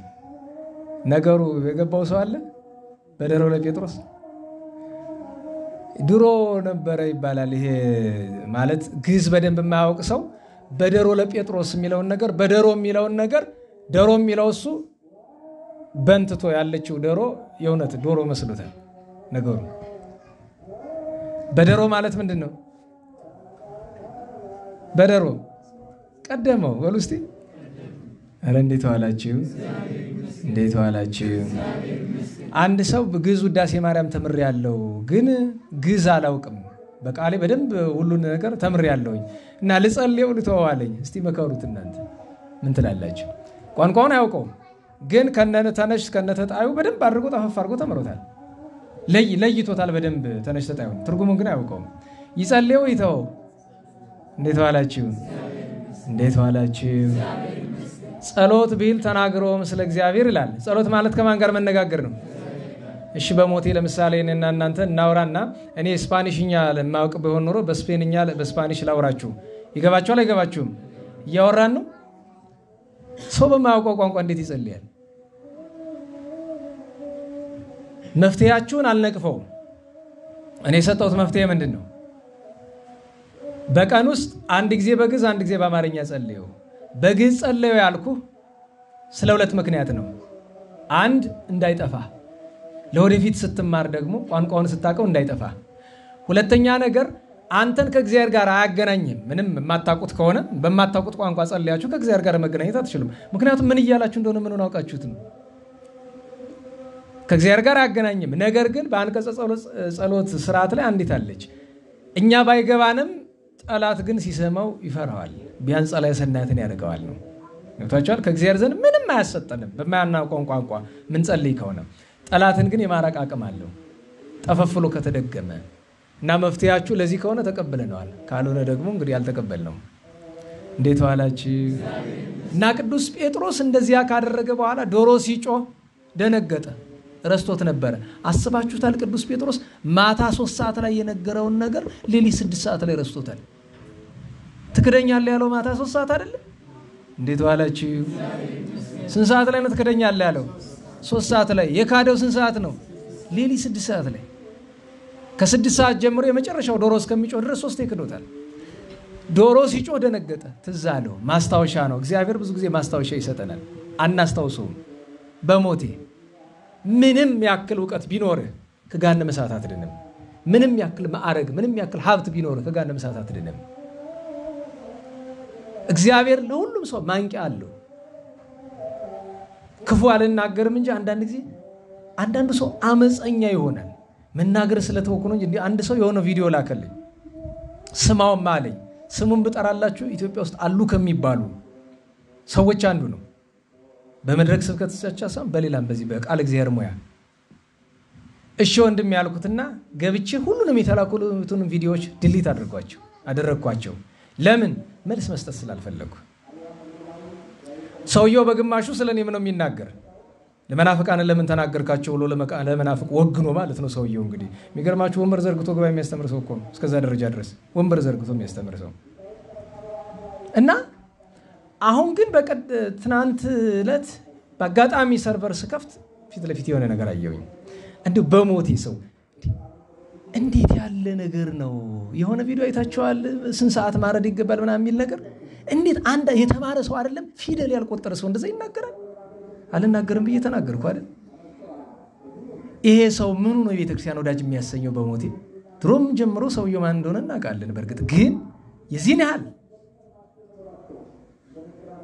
ነገሩ የገባው ሰው አለ? በደሮ ለጴጥሮስ ድሮ ነበረ ይባላል። ይሄ ማለት ግዕዝ በደንብ የማያውቅ ሰው በደሮ ለጴጥሮስ የሚለውን ነገር በደሮ የሚለውን ነገር ደሮ የሚለው እሱ በንትቶ ያለችው ደሮ የእውነት ዶሮ መስሎታል ነገሩ። በደሮ ማለት ምንድን ነው? በደሮ ቀደመው በሉ እስቲ። ኧረ እንዴት ዋላችሁ? እንዴት ዋላችሁ? አንድ ሰው ግዕዝ ውዳሴ ማርያም ተምሬያለሁ፣ ግን ግዕዝ አላውቅም፣ በቃሌ በደንብ ሁሉን ነገር ተምሬያለሁኝ እና ልጸልየው ልተወዋለኝ። እስቲ መከሩት እናንተ ምን ትላላችሁ? ቋንቋውን አያውቀውም፣ ግን ከነተነሽ ከነተጣዩ በደንብ አድርጎ ጠፈፍ አድርጎ ተምሮታል፣ ለይቶታል በደንብ ተነሽ ተጣዩ። ትርጉሙን ግን አያውቀውም። ይጸልየው ይተወው። እንዴት ዋላችሁ? እንዴት ዋላችሁ? ጸሎት ቢል ተናግሮ ምስለ እግዚአብሔር ይላል። ጸሎት ማለት ከማን ጋር መነጋገር ነው? እሺ በሞቴ ለምሳሌ እኔና እናንተ እናውራና እኔ ስፓኒሽኛ ለማውቅ ቢሆን ኖሮ በስፔንኛ በስፓኒሽ ላውራችሁ ይገባችኋል አይገባችሁም? እያወራን ነው። ሰው በማያውቀው ቋንቋ እንዴት ይጸልያል? መፍትሄያችሁን አልነቅፈውም። እኔ የሰጠሁት መፍትሄ ምንድን ነው? በቀን ውስጥ አንድ ጊዜ በግዕዝ አንድ ጊዜ በአማርኛ ጸልዩ። በግዕዝ ጸልዩ ያልኩ ስለ ሁለት ምክንያት ነው። አንድ እንዳይጠፋ፣ ለወደፊት ስትማር ደግሞ ቋንቋውን ስታውቀው እንዳይጠፋ። ሁለተኛ ነገር አንተን ከእግዚአብሔር ጋር አያገናኝም። ምንም የማታውቁት ከሆነ በማታውቁት ቋንቋ ጸልያችሁ ከእግዚአብሔር ጋር መገናኘት አትችሉም። ምክንያቱም ምን እያላችሁ እንደሆነ ምኑን አውቃችሁት ነው? ከእግዚአብሔር ጋር አያገናኝም። ነገር ግን በአንቀጸ ጸሎት ስርዓት ላይ አንዲት አለች። እኛ ባይገባንም ጠላት ግን ሲሰማው ይፈራዋል። ቢያንስ ጸላዔ ሰናያትን ያደርገዋል ነው። ገብታችኋል? ከእግዚአብሔር ዘንድ ምንም አያሰጠንም በማያናውቀው ቋንቋ ምን ጸልይ ከሆነ። ጠላትን ግን የማራቅ አቅም አለው ጠፈፍሎ ከተደገመ እና መፍትሄያችሁ ለዚህ ከሆነ ተቀበለነዋል። ካልሆነ ደግሞ እንግዲህ ያልተቀበልነው። እንዴት ዋላችሁ? እና ቅዱስ ጴጥሮስ እንደዚያ ካደረገ በኋላ ዶሮ ሲጮህ ደነገጠ። ረስቶት ነበረ። አስባችሁታል? ቅዱስ ጴጥሮስ ማታ 3 ሰዓት ላይ የነገረውን ነገር ሌሊት 6 ሰዓት ላይ ረስቶታል። ትክደኛለህ ያለው ማታ 3 ሰዓት አይደለ? እንዴት ዋላችሁ? ስንት ሰዓት ላይ ነው ትክደኛለህ ያለው? 3 ሰዓት ላይ። የካደው ስንት ሰዓት ነው? ሌሊት 6 ሰዓት ላይ። ከ6 ሰዓት ጀምሮ የመጨረሻው ዶሮ እስከሚጮህ ድረስ 3 ይክዶታል። ዶሮ ሲጮህ ደነገጠ። ትዝ አለው። ማስታወሻ ነው። እግዚአብሔር ብዙ ጊዜ ማስታወሻ ይሰጠናል። አናስታውሰውም። በሞቴ ምንም ያክል ዕውቀት ቢኖርህ ከገሃነመ እሳት አትድንም። ምንም ያክል ማዕረግ፣ ምንም ያክል ሀብት ቢኖርህ ከገሃነመ እሳት አትድንም። እግዚአብሔር ለሁሉም ሰው ማንቂያ አለው። ክፉ አልናገርም እንጂ አንዳንድ ጊዜ አንዳንዱ ሰው አመፀኛ ይሆናል። መናገር ስለተወኩ ነው እንጂ አንድ ሰው የሆነ ቪዲዮ ላከልኝ። ስማውም አለኝ። ስሙን ብጠራላችሁ ኢትዮጵያ ውስጥ አሉ ከሚባሉ ሰዎች አንዱ ነው። በመድረክ ስብከት ብቻ ሳይሆን በሌላም በዚህ በቃል እግዚአብሔር ሙያ እሺ ወንድም ያልኩትና ገብቼ ሁሉንም የተላኩትን ቪዲዮዎች ዲሊት አደረኳቸው። ለምን? መልስ መስጠት ስላልፈለኩ። ሰውየው በግማሹ ስለኔ ምን ነው የሚናገር? ለመናፍቃን ለምን ተናገርካቸው ብሎ ለመናፍቅ ወግኖ ማለት ነው። ሰውየው እንግዲህ የሚገርማችሁ ወንበር ዘርግቶ ገባ የሚያስተምር ሰው እኮ ነው። እስከዛ ደረጃ ድረስ ወንበር ዘርግቶ የሚያስተምር ሰው እና አሁን ግን ትናንት ዕለት በአጋጣሚ ሰርቨር ስከፍት ፊት ለፊት የሆነ ነገር አየሁኝ። እንደው በሞቴ ሰው እንዴት ያለ ነገር ነው? የሆነ ቪዲዮ አይታችኋል? ስንት ሰዓት ማረድ ይገባል ምናምን የሚል ነገር። እንዴት አንድ የተማረ ሰው አይደለም ፊደል ያልቆጠረ ሰው እንደዛ ይናገራል? አልናገርም ብዬ ተናገርኩ አይደል? ይሄ ሰው ምኑ ነው የቤተክርስቲያን ወዳጅ የሚያሰኘው? በሞቴ ድሮም ጀምሮ ሰውየው ማን እንደሆነ እናውቃለን። በእርግጥ ግን የዚህን ያህል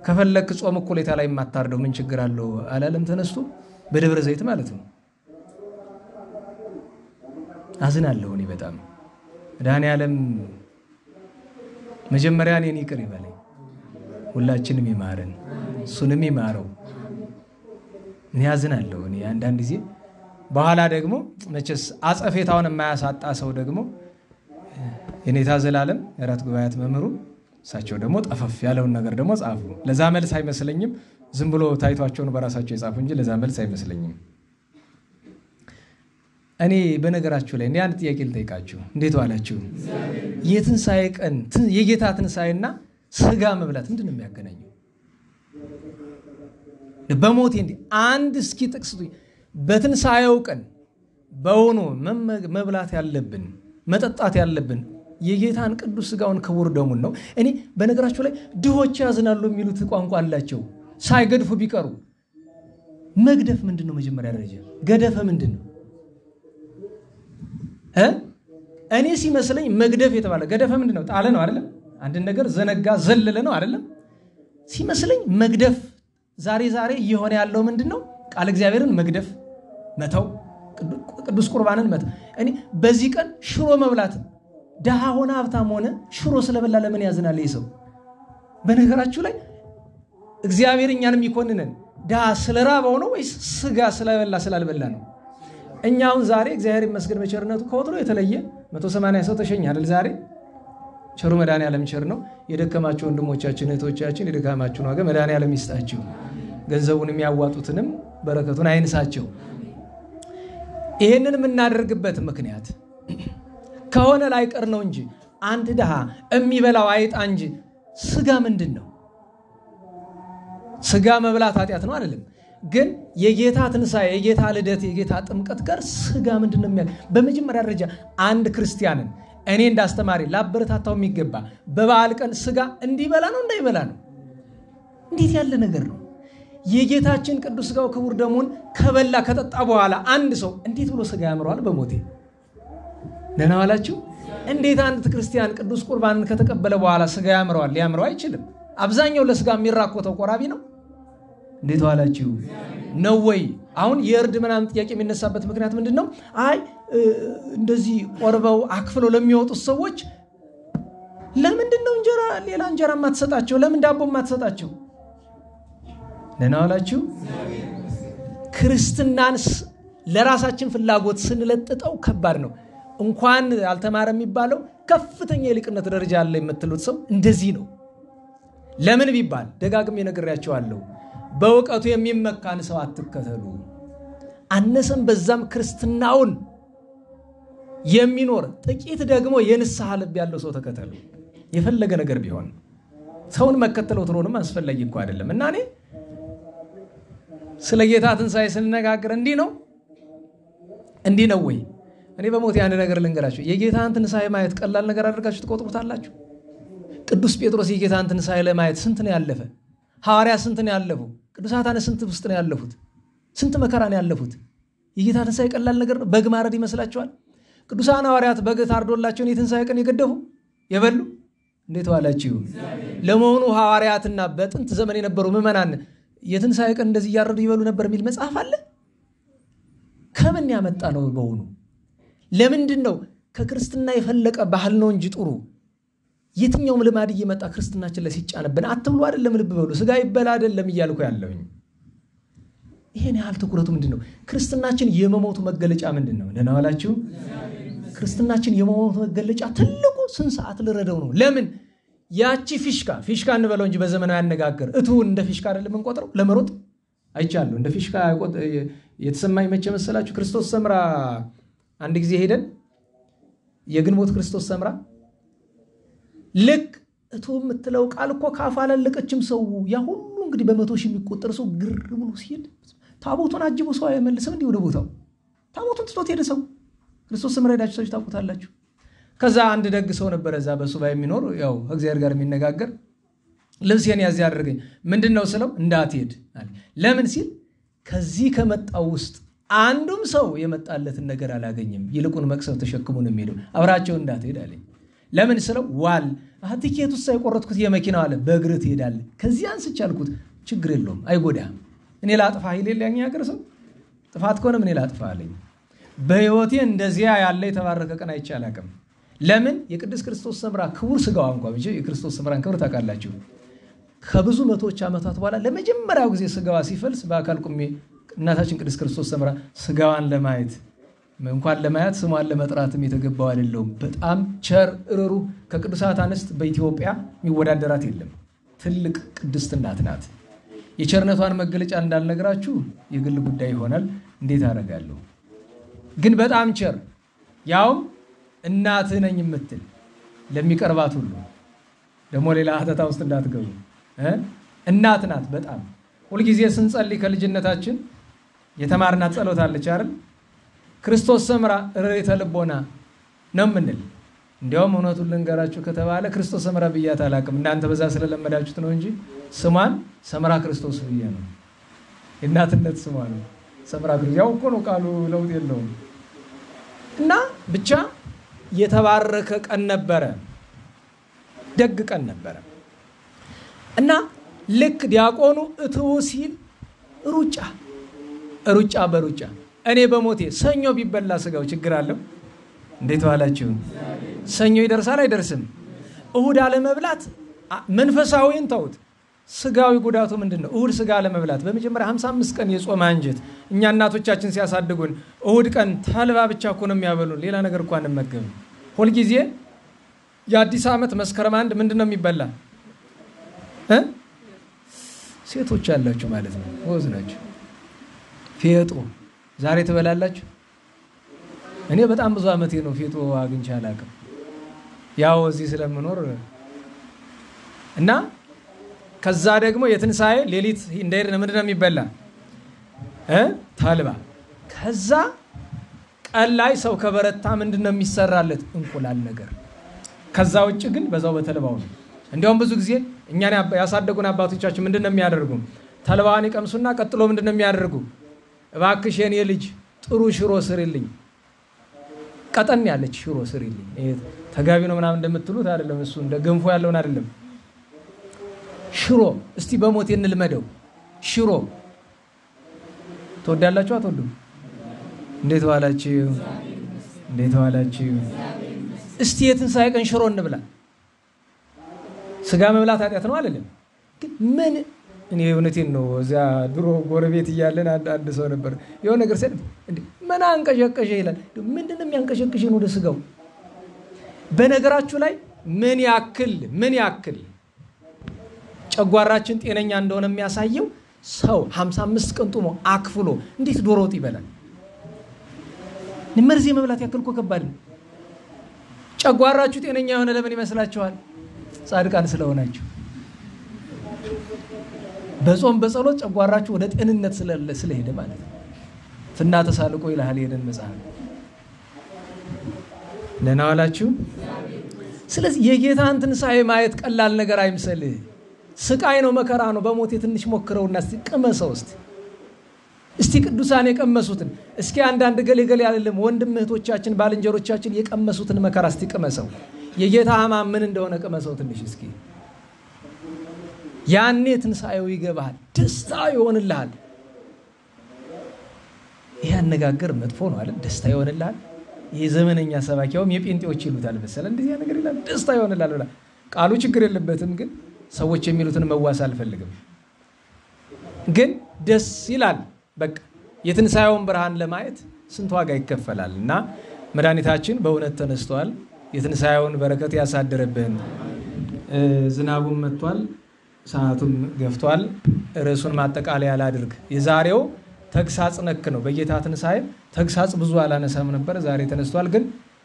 ከፈለክ ጾም እኮሌታ ላይ የማታርደው ምን ችግር አለው አላለም? ተነስቶ በደብረ ዘይት ማለት ነው። አዝናለሁ እኔ በጣም። መድኃኔዓለም መጀመሪያ እኔን ይቅር ይበለኝ፣ ሁላችንም ይማረን፣ እሱንም ይማረው። እኔ አዝናለሁ። እኔ አንዳንድ ጊዜ በኋላ ደግሞ መቼስ አጸፌታውን የማያሳጣ ሰው ደግሞ የኔታ ዘላለም የአራት ጉባኤያት መምህሩ እሳቸው ደግሞ ጠፈፍ ያለውን ነገር ደግሞ ጻፉ። ለዛ መልስ አይመስለኝም። ዝም ብሎ ታይቷቸውን በራሳቸው የጻፉ እንጂ ለዛ መልስ አይመስለኝም። እኔ በነገራችሁ ላይ አንድ ጥያቄ ልጠይቃችሁ። እንዴት ዋላችሁ? የትንሣኤ ቀን የጌታ ትንሣኤና ስጋ መብላት ምንድን ነው የሚያገናኘው? በሞቴ እንዴ አንድ እስኪ ጥቅስ በትንሣኤው ቀን በውኑ መብላት ያለብን መጠጣት ያለብን የጌታን ቅዱስ ስጋውን ክቡር ደሙን ነው። እኔ በነገራችሁ ላይ ድሆች ያዝናሉ የሚሉት ቋንቋ አላቸው። ሳይገድፉ ቢቀሩ መግደፍ ምንድን ነው? መጀመሪያ ደረጃ ገደፈ ምንድን ነው? እኔ ሲመስለኝ መግደፍ የተባለ ገደፈ ምንድን ነው? ጣለ ነው አይደለም? አንድ ነገር ዘነጋ ዘለለ ነው አይደለም? ሲመስለኝ መግደፍ ዛሬ እየሆነ ያለው ምንድን ነው? ቃል እግዚአብሔርን መግደፍ፣ መተው፣ ቅዱስ ቁርባንን መተው። እኔ በዚህ ቀን ሽሮ መብላት ደሃ ሆነ ሀብታም ሆነ ሽሮ ስለበላ ለምን ያዝናል ይህ ሰው? በነገራችሁ ላይ እግዚአብሔር እኛንም ይኮንነን ደሃ ስለራበው ነው ወይስ ስጋ ስለበላ ስላልበላ ነው? እኛውን ዛሬ እግዚአብሔር ይመስገን በቸርነቱ ከወትሮ የተለየ 180 ሰው ተሸኘ አይደል? ዛሬ ቸሩ መድኃኔዓለም ቸር ነው። የደከማችሁ ወንድሞቻችን እህቶቻችን የድካማችሁን ዋጋ መድኃኔዓለም ይስጣችሁ። ገንዘቡን የሚያዋጡትንም በረከቱን አይንሳቸው። ይሄንን የምናደርግበት ምክንያት ከሆነ ላይቀር ነው እንጂ አንድ ድሃ የሚበላው አይጣ እንጂ ስጋ ምንድን ነው? ስጋ መብላት ኃጢአት ነው አይደለም። ግን የጌታ ትንሣኤ፣ የጌታ ልደት፣ የጌታ ጥምቀት ጋር ስጋ ምንድን ነው የሚያል? በመጀመሪያ ደረጃ አንድ ክርስቲያንን እኔ እንዳስተማሪ ላበረታታው የሚገባ በበዓል ቀን ስጋ እንዲበላ ነው እንዳይበላ ነው? እንዴት ያለ ነገር ነው? የጌታችን ቅዱስ ሥጋው ክቡር ደሙን ከበላ ከጠጣ በኋላ አንድ ሰው እንዴት ብሎ ስጋ ያምረዋል? በሞቴ ደህና ዋላችሁ። እንዴት አንድ ክርስቲያን ቅዱስ ቁርባንን ከተቀበለ በኋላ ስጋ ያምረዋል? ሊያምረው አይችልም። አብዛኛው ለስጋ የሚራኮተው ቆራቢ ነው። እንዴት ዋላችሁ ነው ወይ? አሁን የእርድ ምናምን ጥያቄ የሚነሳበት ምክንያት ምንድን ነው? አይ እንደዚህ ቆርበው አክፍለው ለሚወጡት ሰዎች ለምንድን ነው እንጀራ ሌላ እንጀራ ማትሰጣቸው? ለምን ዳቦ ማትሰጣቸው? ደህና ዋላችሁ። ክርስትናን ለራሳችን ፍላጎት ስንለጥጠው ከባድ ነው። እንኳን አልተማረ የሚባለው ከፍተኛ የሊቅነት ደረጃ አለ የምትሉት ሰው እንደዚህ ነው። ለምን ቢባል ደጋግሜ ነግሬያቸዋለሁ። በእውቀቱ የሚመካን ሰው አትከተሉ። አነሰም በዛም ክርስትናውን የሚኖር ጥቂት ደግሞ የንስሐ ልብ ያለው ሰው ተከተሉ። የፈለገ ነገር ቢሆን ሰውን መከተለው ትሮንም አስፈላጊ እኮ አይደለም። እና እኔ ስለ ጌታ ትንሣኤ ስንነጋገር እንዲህ ነው ወይ? እኔ በሞት አንድ ነገር ልንገራችሁ። የጌታን ትንሣኤ ማየት ቀላል ነገር አድርጋችሁ ትቆጥሩታላችሁ? ቅዱስ ጴጥሮስ የጌታን ትንሣኤ ለማየት ስንት ነው ያለፈ? ሐዋርያት ስንት ነው ያለፉ? ቅዱሳት ስንት ውስጥ ነው ያለፉት? ስንት መከራ ነው ያለፉት? የጌታ ትንሣኤ ቀላል ነገር ነው? በግ ማረድ ይመስላችኋል? ቅዱሳን ሐዋርያት በግ ታርዶላቸውን የትንሣኤ ቀን የገደፉ የበሉ እንዴት ዋላችሁ? ለመሆኑ ሐዋርያትና በጥንት ዘመን የነበሩ ምዕመናን የትንሣኤ ቀን እንደዚህ እያረዱ ይበሉ ነበር የሚል መጽሐፍ አለ? ከምን ያመጣ ነው? በሆኑ ለምንድን ነው? ከክርስትና የፈለቀ ባህል ነው እንጂ ጥሩ የትኛውም ልማድ እየመጣ ክርስትናችን ላይ ሲጫነብን አትብሉ አይደለም፣ ልብ በሉ። ስጋ ይበላ አይደለም እያልኩ ያለውኝ። ይሄን ያህል ትኩረቱ ምንድን ነው? ክርስትናችን የመሞቱ መገለጫ ምንድን ነው? ደህና ዋላችሁ። ክርስትናችን የመሞቱ መገለጫ ትልቁ ስንት ሰዓት ልረደው ነው? ለምን ያቺ ፊሽካ እንበለው እንጂ በዘመናዊ ያነጋገር እቱን እንደ ፊሽካ አይደለም እንቆጥረው። ለመሮጥ አይቻለሁ። እንደ ፊሽካ የተሰማኝ መቼ መሰላችሁ? ክርስቶስ ሰምራ አንድ ጊዜ ሄደን የግንቦት ክርስቶስ ሰምራ ልክ እቱ የምትለው ቃል እኮ ካፍ አላለቀችም። ሰው ያ ሁሉ እንግዲህ በመቶ ሺህ የሚቆጠር ሰው ግር ብሎ ሲሄድ ታቦቱን አጅቦ ሰው አይመልስም እንዲህ ወደ ቦታው። ታቦቱን ትቶት ሄደ ሰው። ክርስቶስ ሰምራ ሄዳችሁ ሰዎች ታውቁታላችሁ። ከዛ አንድ ደግ ሰው ነበረ እዛ በሱባኤ የሚኖር ያው እግዚአብሔር ጋር የሚነጋገር። ልብሴን ያዝ ያደረገኝ ምንድነው ስለው እንዳትሄድ አለ። ለምን ሲል ከዚህ ከመጣው ውስጥ አንዱም ሰው የመጣለትን ነገር አላገኘም፣ ይልቁን መቅሰፍ ተሸክሞ ነው የሚሄደው። አብራቸው እንዳትሄድ አለኝ። ለምን ስለው ዋል ቲኬት ውስጥ የቆረጥኩት የመኪናው አለ በእግርህ ትሄዳለህ። ከዚህ አንስቼ አልኩት ችግር የለውም አይጎዳም። እኔ ላጥፋ ይሌል ያኛ ሀገር ሰው ጥፋት ከሆነ ምን ላጥፋ አለኝ። በህይወቴ እንደዚያ ያለ የተባረከ ቀን አይቼ አላውቅም። ለምን የቅዱስ ክርስቶስ ሰምራ ክቡር ስጋዋ እንኳን ብቻ የክርስቶስ ሰምራን ክብር ታውቃላችሁ። ከብዙ መቶዎች ዓመታት በኋላ ለመጀመሪያው ጊዜ ስጋዋ ሲፈልስ በአካል ቁሜ እናታችን ቅዱስ ክርስቶስ ሰምራ ስጋዋን ለማየት እንኳን ለማየት ስሟን ለመጥራትም የተገባው አይደለም። በጣም ቸር እሩሩ ከቅዱሳት አንስት በኢትዮጵያ የሚወዳደራት የለም። ትልቅ ቅድስት እናት ናት። የቸርነቷን መገለጫ እንዳልነግራችሁ የግል ጉዳይ ይሆናል። እንዴት አደርጋለሁ? ግን በጣም ቸር ያውም እናትህ ነኝ የምትል ለሚቀርባት ሁሉ ደግሞ ሌላ ሀተታ ውስጥ እንዳትገቡ እናት ናት። በጣም ሁልጊዜ ስንጸልይ ከልጅነታችን የተማርናት ጸሎት አለች አይደል? ክርስቶስ ሰምራ ርሬተ ልቦና ነው የምንል። እንዲያውም እውነቱን ልንገራችሁ ከተባለ ክርስቶስ ሰምራ ብያት አላውቅም። እናንተ በዛ ስለለመዳችሁት ነው እንጂ ስሟን ሰምራ ክርስቶስ ብዬ ነው። የእናትነት ስሟ ነው ሰምራ ክርስቶስ። ያው እኮ ነው ቃሉ፣ ለውጥ የለውም። እና ብቻ የተባረከ ቀን ነበረ፣ ደግ ቀን ነበረ። እና ልክ ዲያቆኑ እትው ሲል ሩጫ በሩጫ እኔ በሞቴ ሰኞ ቢበላ ስጋው ችግር አለው? እንዴት ዋላችሁ? ሰኞ ይደርሳል አይደርስም? እሁድ አለመብላት መንፈሳዊን ተውት፣ ስጋዊ ጉዳቱ ምንድነው? እሁድ ስጋ አለመብላት በመጀመሪያ 55 ቀን የጾም አንጀት እኛ እናቶቻችን ሲያሳድጉን እሁድ ቀን ተልባ ብቻ እኮ ነው የሚያበሉን፣ ሌላ ነገር እንኳን አንመገብም። ሁልጊዜ የአዲስ ዓመት መስከረም 1 ምንድነው የሚበላ? ሴቶች ያላችሁ ማለት ነው ወዝ ናችሁ። ፌጦ ዛሬ ትበላላችሁ? እኔ በጣም ብዙ ዓመቴ ነው ፌጦ አግኝቼ አላውቅም። ያው እዚህ ስለምኖር እና ከዛ ደግሞ የትንሳኤ ሌሊት እንደሄድ ምንድነው የሚበላ? ተልባ። ከዛ ቀን ላይ ሰው ከበረታ ምንድነው የሚሰራለት? እንቁላል ነገር። ከዛ ውጭ ግን በዛው በተልባው ነው። እንዲያውም ብዙ ጊዜ እኛን ያሳደጉን አባቶቻችን ምንድነው የሚያደርጉ? ተልባዋን ይቀምሱና ቀጥሎ ምንድነው የሚያደርጉ? እባክሽ የኔ ልጅ ጥሩ ሽሮ ስሪልኝ፣ ቀጠን ያለች ሽሮ ስሪልኝ። ተጋቢ ነው ምናምን እንደምትሉት አይደለም፣ እሱ እንደ ገንፎ ያለውን አይደለም። ሽሮ እስቲ በሞት እንልመደው። ሽሮ ትወዳላችሁ አትወዱም? እንዴት ዋላችሁ? እንዴት ዋላችሁ? እስቲ የትንሳኤ ቀን ሽሮ እንብላ። ስጋ መብላት ኃጢአት ነው አይደለም? ግን ምን እኔ እውነቴን ነው። እዚያ ድሮ ጎረቤት እያለን አንድ ሰው ነበር የሆነ ነገር ሲል እንዴ ምን አንቀሸቀሸ ይላል። ምንድነው የሚያንቀሸቅሽን ወደ ስጋው? በነገራችሁ ላይ ምን ያክል ጨጓራችን ጤነኛ እንደሆነ የሚያሳየው ሰው 55 ቀን ጦሞ አክፍሎ እንዴት ዶሮ ወጥ ይበላል? መርዝ የመብላት ያክል እኮ ከባድ ነው። ጨጓራችሁ ጤነኛ የሆነ ለምን ይመስላችኋል? ጻድቃን ስለሆናችሁ። በጾም በጸሎት ጨጓራችሁ ወደ ጤንነት ስለሄደ ማለት ነው። ፍና ተሳልቆ ይላል ሄደን መጽሐፍ። ደህና ዋላችሁ? ስለዚህ የጌታን ትንሳኤ ማየት ቀላል ነገር አይምሰልህ። ስቃይ ነው፣ መከራ ነው። በሞት ትንሽ ሞክረውና እስቲ ቅመሰው። እስቲ ቅዱሳን የቀመሱትን እስኪ አንዳንድ ገሌ አይደለም ወንድም እህቶቻችን ባልንጀሮቻችን የቀመሱትን መከራ እስቲ ቅመሰው። የጌታ ሕማም ምን እንደሆነ ቅመሰው ትንሽ እስኪ። ያኔ ትንሳኤው ይገባል፣ ደስታ ይሆንልሃል። ይሄ አነጋገር መጥፎ ነው አይደል? ደስታ ይሆንልሃል። የዘመነኛ ሰባኪያውም የጴንጤዎች ይሉታል መሰለ እንደዚህ ያ ነገር ይላል፣ ደስታ ይሆንልሃል ብላ። ቃሉ ችግር የለበትም፣ ግን ሰዎች የሚሉትን መዋስ አልፈልግም። ግን ደስ ይላል። በቃ የትንሳኤውን ብርሃን ለማየት ስንት ዋጋ ይከፈላል። እና መድኃኒታችን በእውነት ተነስቷል። የትንሳኤውን በረከት ያሳድርብን። ዝናቡም መጥቷል፣ ሰዓቱም ገፍቷል። ርዕሱን ማጠቃለያ ላድርግ። የዛሬው ተግሳጽ ነክ ነው። በጌታ ትንሳኤ ተግሳጽ ብዙ አላነሳም ነበር፣ ዛሬ ተነስቷል። ግን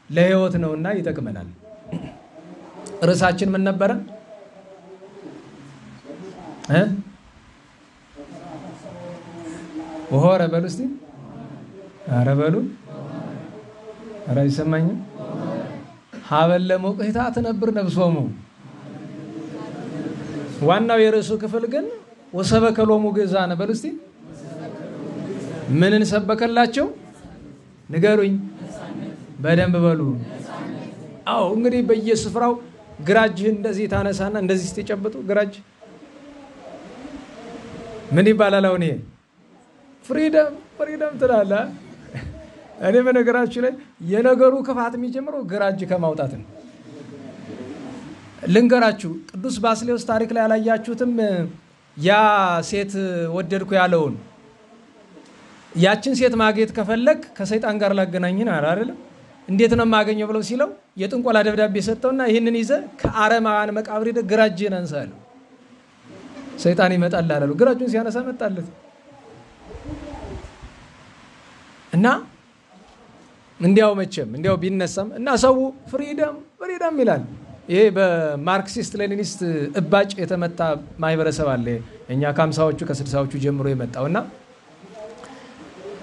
ለሕይወት ነውና ይጠቅመናል። ርዕሳችን ምን ነበረ? ወሆረ በሉ እስቲ። ኧረ በሉ። ኧረ አይሰማኝም። ሀበለ ሞቅታ ትነብር ነብሶሙ። ዋናው የርዕሱ ክፍል ግን ወሰበከሎሙ ግእዛነ በሉ እስቲ። ምንን ሰበከላቸው? ንገሩኝ በደንብ በሉ። አዎ እንግዲህ በየስፍራው ግራጅህን እንደዚህ ታነሳና እንደዚህ ስትጨብጡ ግራጅ ምን ይባላል? አሁን ይሄ ፍሪደም ትላለህ። እኔ በነገራችሁ ላይ የነገሩ ክፋት የሚጀምረው ግራጅ ከማውጣት ነው። ልንገራችሁ፣ ቅዱስ ባስልዮስ ታሪክ ላይ ያላያችሁትም? ያ ሴት ወደድኩ ያለውን ያችን ሴት ማግኘት ከፈለግ ከሰይጣን ጋር ላገናኝን አይደለም? እንዴት ነው የማገኘው ብለው ሲለው የጥንቆላ ደብዳቤ ሰጠውና ይህንን ይዘ ከአረማውያን መቃብር ሄደ ግራጅህን አንሳ አለው። ሰይጣን ይመጣል አላሉ። ግራጁን ሲያነሳ መጣለት እና እንዲያው መቼም እንዲያው ቢነሳም እና ሰው ፍሪደም ይላል። ይሄ በማርክሲስት ሌኒኒስት እባጭ የተመታ ማህበረሰብ አለ። እኛ ከ50ዎቹ ከ60ዎቹ ጀምሮ የመጣውና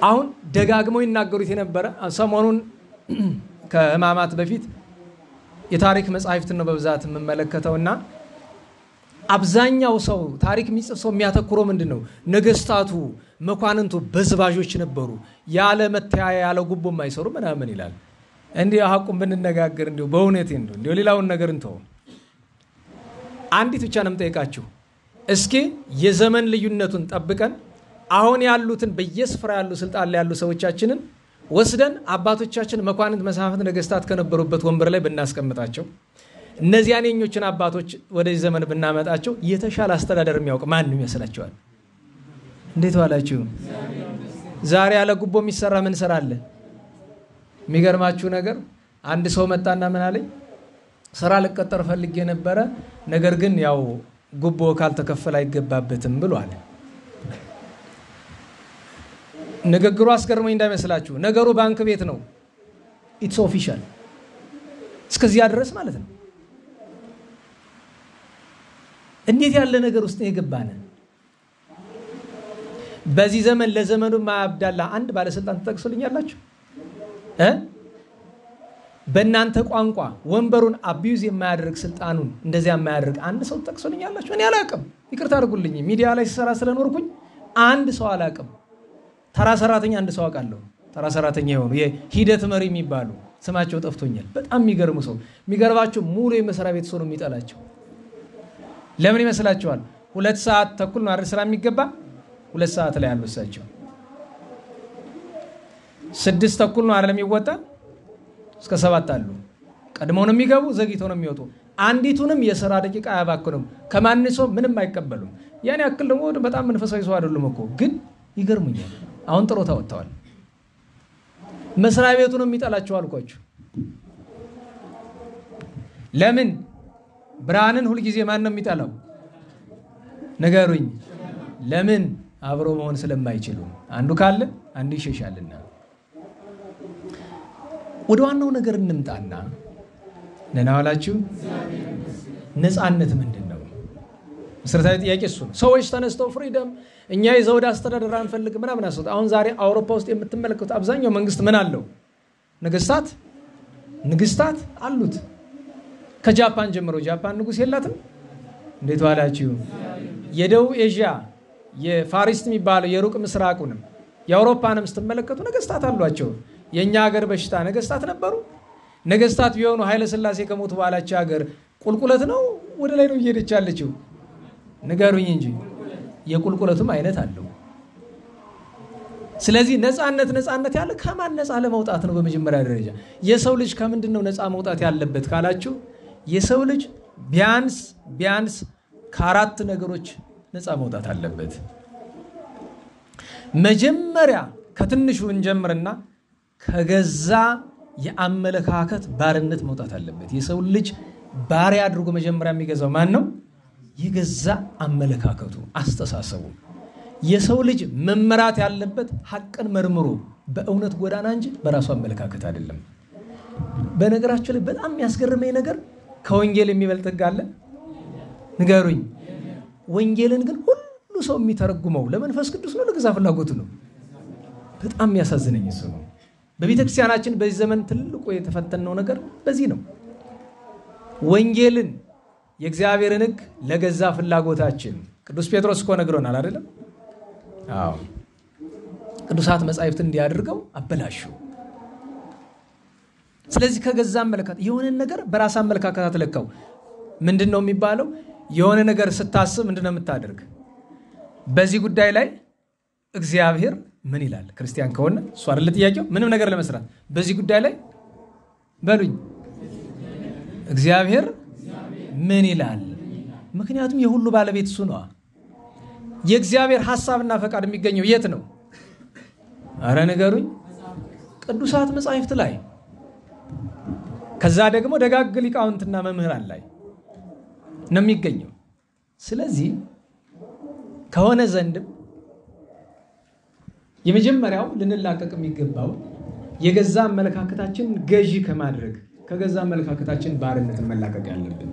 አሁን ደጋግመው ይናገሩት የነበረ ሰሞኑን ከህማማት በፊት የታሪክ መጻሕፍትን ነው በብዛት የምመለከተውና አብዛኛው ሰው ታሪክ የሚጽፍ ሰው የሚያተኩረው ምንድነው? ነገስታቱ መኳንንቱ በዝባዦች ነበሩ፣ ያለ መተያያ ያለ ጉቦ የማይሰሩ ምናምን ይላል። እንዲህ ሐቁን ብንነጋገር እንዲሁ በእውነቴ እንዲሁ ሌላውን ነገር እንተው። አንዲት ብቻ ነው የምጠይቃችሁ። እስኪ የዘመን ልዩነቱን ጠብቀን አሁን ያሉትን በየስፍራ ያሉ ስልጣን ላይ ያሉ ሰዎቻችንን ወስደን አባቶቻችን መኳንንት፣ መሳፍንት፣ ነገስታት ከነበሩበት ወንበር ላይ ብናስቀምጣቸው እነዚያን የኞችን አባቶች ወደዚህ ዘመን ብናመጣቸው የተሻለ አስተዳደር የሚያውቅ ማን ይመስላችኋል? እንዴት ዋላችሁ? ዛሬ ያለ ጉቦ የሚሰራ ምን ሰራ አለ? የሚገርማችሁ ነገር አንድ ሰው መጣና ምን አለኝ? ስራ ልቀጠር ፈልጌ ነበረ ነገር ግን ያው ጉቦ ካልተከፈለ አይገባበትም ብሏል። ንግግሩ አስገርሞኝ እንዳይመስላችሁ ነገሩ ባንክ ቤት ነው። ኢትስ ኦፊሻል እስከዚያ ድረስ ማለት ነው። እንዴት ያለ ነገር ውስጥ ነው የገባነ? በዚህ ዘመን ለዘመኑ ማያብዳላ አንድ ባለስልጣን ተጠቅሶልኛላችሁ? በእናንተ ቋንቋ ወንበሩን አቢዩዝ የማያደርግ ስልጣኑን እንደዚያ የማያደርግ አንድ ሰው ተጠቅሶልኛላችሁ? እኔ አላውቅም። ይቅርታ አድርጉልኝ። ሚዲያ ላይ ሲሰራ ስለኖርኩኝ አንድ ሰው አላውቅም። ተራ ሰራተኛ አንድ ሰው አውቃለሁ። ተራ ሰራተኛ የሆኑ የሂደት መሪ የሚባሉ ስማቸው ጠፍቶኛል። በጣም የሚገርሙ ሰው። የሚገርባቸው ሙሉ የመስሪያ ቤት ሰው ነው የሚጠላቸው። ለምን ይመስላችኋል? 2 ሰዓት ተኩል ነው አይደል ስራ የሚገባ? 2 ሰዓት ላይ ያሉ እሳቸው 6 ተኩል ነው አይደል የሚወጣ? እስከ 7 አሉ። ቀድመው ነው የሚገቡ፣ ዘግይተው ነው የሚወጡ። አንዲቱንም የሥራ ደቂቃ አያባክኑም። ከማንም ሰው ምንም አይቀበሉም። ያን ያክል ደግሞ በጣም መንፈሳዊ ሰው አይደሉም እኮ። ግን ይገርሙኛል። አሁን ጥሮታ ወጥተዋል። መስሪያ ቤቱን የሚጠላቸው አልኳችሁ። ለምን? ብርሃንን ሁሉ ጊዜ ማን ነው የሚጠላው? ንገሩኝ። ለምን? አብሮ መሆን ስለማይችሉ። አንዱ ካለ አንዱ ይሸሻልና። ወደ ዋናው ነገር እንምጣና ደህና ዋላችሁ። ነፃነት ምንድነው? መሰረታዊ ጥያቄ እሱ ነው። ሰዎች ተነስተው ፍሪደም እኛ የዘውድ አስተዳደር አንፈልግም ምናምን አሰጡ። አሁን ዛሬ አውሮፓ ውስጥ የምትመለከቱት አብዛኛው መንግስት ምን አለው? ንግስታት አሉት። ከጃፓን ጀምሮ ጃፓን ንጉስ የላትም? እንዴት ዋላችሁ? የደቡብ ኤዥያ የፋሪስት የሚባለው የሩቅ ምስራቁንም የአውሮፓንም ስትመለከቱ ነገስታት አሏቸው። የኛ ሀገር በሽታ ነገስታት ነበሩ? ነገስታት ቢሆኑ ኃይለ ሥላሴ ከሞቱ በኋላች ሀገር ቁልቁለት ነው ወደ ላይ ነው እየሄደች ያለችው? ንገሩኝ እንጂ የቁልቁለቱም አይነት አለው። ስለዚህ ነፃነት ያለ ከማን ነፃ ለመውጣት ነው? በመጀመሪያ ደረጃ የሰው ልጅ ከምንድነው ነፃ መውጣት ያለበት ካላችሁ የሰው ልጅ ቢያንስ ከ4 ነገሮች ነፃ መውጣት አለበት። መጀመሪያ ከትንሹ እንጀምርና ከገዛ የአመለካከት ባርነት መውጣት አለበት። የሰው ልጅ ባሪያ አድርጎ መጀመሪያ የሚገዛው ማን ነው? የገዛ አመለካከቱ፣ አስተሳሰቡ። የሰው ልጅ መመራት ያለበት ሐቅን መርምሮ በእውነት ጎዳና እንጂ በራሱ አመለካከት አይደለም። በነገራችን ላይ በጣም የሚያስገርመኝ ነገር ከወንጌል የሚበልጥ ሕግ አለ? ንገሩኝ። ወንጌልን ግን ሁሉ ሰው የሚተረጉመው ለመንፈስ ቅዱስ ነው፣ ለገዛ ፍላጎቱ ነው። በጣም የሚያሳዝነኝ እሱ ነው። በቤተ ክርስቲያናችን በዚህ ዘመን ትልቁ የተፈተነው ነገር በዚህ ነው። ወንጌልን የእግዚአብሔርን ሕግ ለገዛ ፍላጎታችን ቅዱስ ጴጥሮስ እኮ ነግሮናል አይደለም? አዎ። ቅዱሳት መጻሕፍት እንዲያደርገው አበላሹ። ስለዚህ ከገዛ አመለካከት የሆነ ነገር በራስ አመለካከት አትለካው። ምንድነው የሚባለው? የሆነ ነገር ስታስብ ምንድነው የምታደርግ? በዚህ ጉዳይ ላይ እግዚአብሔር ምን ይላል? ክርስቲያን ከሆነ እሱ አይደል ጥያቄው? ምንም ነገር ለመስራት በዚህ ጉዳይ ላይ በሉኝ እግዚአብሔር ምን ይላል? ምክንያቱም የሁሉ ባለቤት እሱ ነው። የእግዚአብሔር ሐሳብና ፈቃድ የሚገኘው የት ነው? አረ ንገሩኝ። ቅዱሳት መጻሕፍት ላይ፣ ከዛ ደግሞ ደጋግ ሊቃውንትና መምህራን ላይ ነው የሚገኘው። ስለዚህ ከሆነ ዘንድም የመጀመሪያው ልንላቀቅ የሚገባው የገዛ አመለካከታችን ገዢ ከማድረግ ከገዛ አመለካከታችን ባርነት መላቀቅ ያለብን።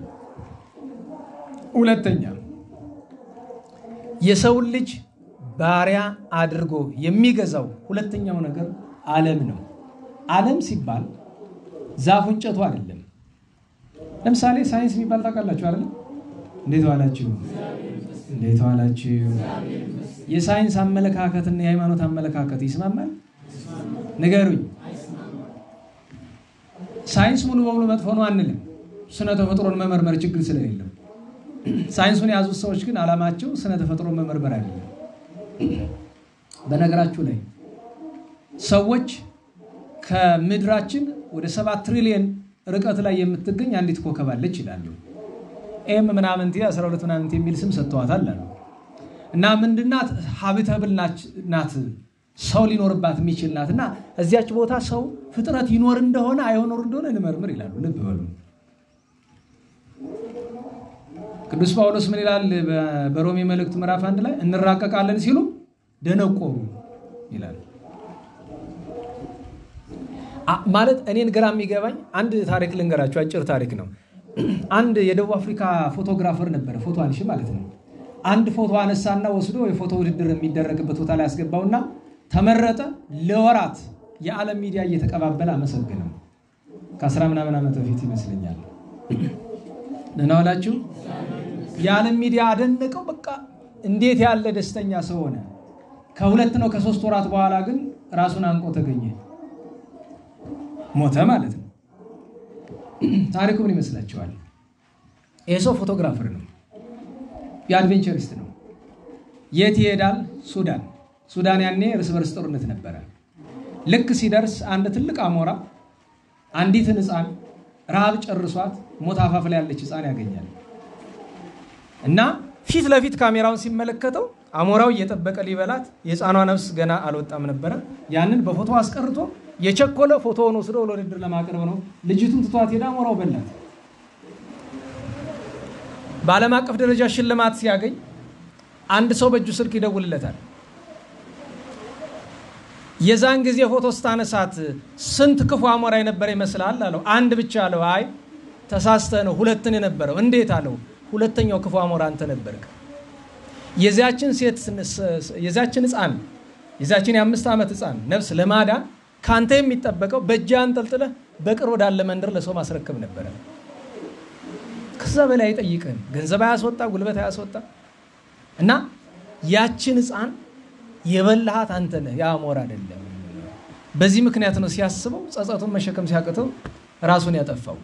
ሁለተኛ የሰው ልጅ ባሪያ አድርጎ የሚገዛው ሁለተኛው ነገር ዓለም ነው። ዓለም ሲባል ዛፍ እንጨቱ አይደለም። ለምሳሌ ሳይንስ የሚባል ታውቃላችሁ አይደል? እንዴት ዋላችሁ? የሳይንስ አመለካከትና የሃይማኖት አመለካከት ይስማማል? ንገሩኝ። ሳይንስ ሙሉ በሙሉ መጥፎ ነው አንልም። ስነ ተፈጥሮን መመርመር ችግር ስለሌለው። ሳይንሱን የያዙት ሰዎች ግን ዓላማቸው ስነ ተፈጥሮን መመርመር አይደለም። በነገራችሁ ላይ ሰዎች ከምድራችን ወደ 7 ትሪሊየን ርቀት ላይ የምትገኝ አንዲት ኮከብ አለች ይላሉ። ኤም ምናምን 12 ምናምን የሚል ስም ሰጥተዋታል አሉ። እና ምንድናት? ሀቢታብል ናት፣ ሰው ሊኖርባት የሚችል ናትና እዚያች ቦታ ሰው ፍጥረት ይኖር እንደሆነ አይኖር እንደሆነ እንመርምር ይላሉ። ልብ በሉ። ቅዱስ ጳውሎስ ምን ይላል በሮሜ መልእክት ምዕራፍ 1 ላይ እንራቀቃለን ሲሉ ደነቆሩ ይላል። ማለት እኔን ግራ የሚገባኝ አንድ ታሪክ ልንገራችሁ፣ አጭር ታሪክ ነው። አንድ የደቡብ አፍሪካ ፎቶግራፈር ነበር፣ ፎቶ አንሺ ማለት ነው። አንድ ፎቶ አነሳና ወስዶ የፎቶ ውድድር የሚደረግበት ቦታ ላይ ያስገባውና ተመረጠ። ለወራት የዓለም ሚዲያ እየተቀባበለ አመሰግነው። ከ10 ምናምን ዓመት በፊት ይመስለኛል። ደህና ዋላችሁ። የዓለም ሚዲያ አደነቀው። በቃ እንዴት ያለ ደስተኛ ሰው ሆነ። ከ2 ነው ከ3 ወራት በኋላ ግን ራሱን አንቆ ተገኘ፣ ሞተ ማለት ነው። ታሪኩ ምን ይመስላችኋል? ይሄ ሰው ፎቶግራፈር ነው፣ የአድቬንቸሪስት ነው። የት ይሄዳል? ሱዳን። ሱዳን ያኔ እርስ በርስ ጦርነት ነበረ። ልክ ሲደርስ አንድ ትልቅ አሞራ አንዲትን ሕፃን ረሃብ ጨርሷት ሞት አፋፍ ላይ ያለች ሕፃን ያገኛል እና ፊት ለፊት ካሜራውን ሲመለከተው አሞራው እየጠበቀ ሊበላት፣ የሕፃኗ ነፍስ ገና አልወጣም ነበረ። ያንን በፎቶ አስቀርቶ የቸኮለ ፎቶውን ወስዶ ለውድድር ለማቅረብ ነው። ልጅቱን ትቷት ሄዳ አሞራው በላት። በዓለም አቀፍ ደረጃ ሽልማት ሲያገኝ አንድ ሰው በእጁ ስልክ ይደውልለታል። የዛን ጊዜ ፎቶ ስታነሳት ስንት ክፉ አሞራ የነበረ ይመስላል አለው። አንድ ብቻ አለው። አይ ተሳስተህ ነው፣ 2 የነበረው። እንዴት አለው። 2ኛው ክፉ አሞራ አንተ ነበርክ። የዛችን ሕፃን የዛችን የ5 ዓመት ሕፃን ነፍስ ለማዳን ካንተ የሚጠበቀው በእጅህ አንጠልጥለህ በቅርብ ወዳለ መንደር ለሰው ማስረከብ ነበረ። ከዛ በላይ አይጠይቅህም። ገንዘብ አያስወጣ፣ ጉልበት አያስወጣ እና ያችን ሕፃን የበላሃት አንተ ነህ፣ ያ አሞራ አይደለም። በዚህ ምክንያት ነው ሲያስበው ጸጸቱን መሸከም ሲያቅተው ራሱን ያጠፋው።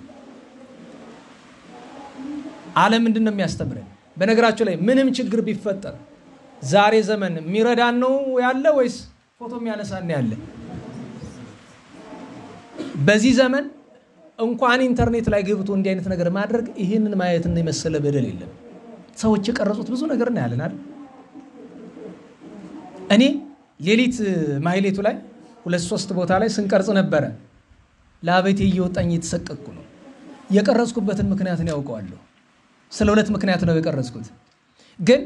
ዓለም ምንድን ነው የሚያስተምረን? በነገራችሁ ላይ ምንም ችግር ቢፈጠር ዛሬ ዘመን የሚረዳን ነው ያለ ወይስ ፎቶ የሚያነሳን ያለ? በዚህ ዘመን እንኳን ኢንተርኔት ላይ ገብቶ እንዲህ አይነት ነገር ማድረግ ይህንን ማየትን የመሰለ በደል የለም። ሰዎች የቀረጹት ብዙ ነገር ነው ያለን አይደል? እኔ ሌሊት ማህሌቱ ላይ 2-3 ቦታ ላይ ስንቀርጽ ነበረ። ለአቤቴ እየወጣኝ እየተሰቀቅኩ ነው። የቀረጽኩበትን ምክንያት ነው ያውቀዋለሁ። ስለ 2 ምክንያት ነው የቀረጽኩት። ግን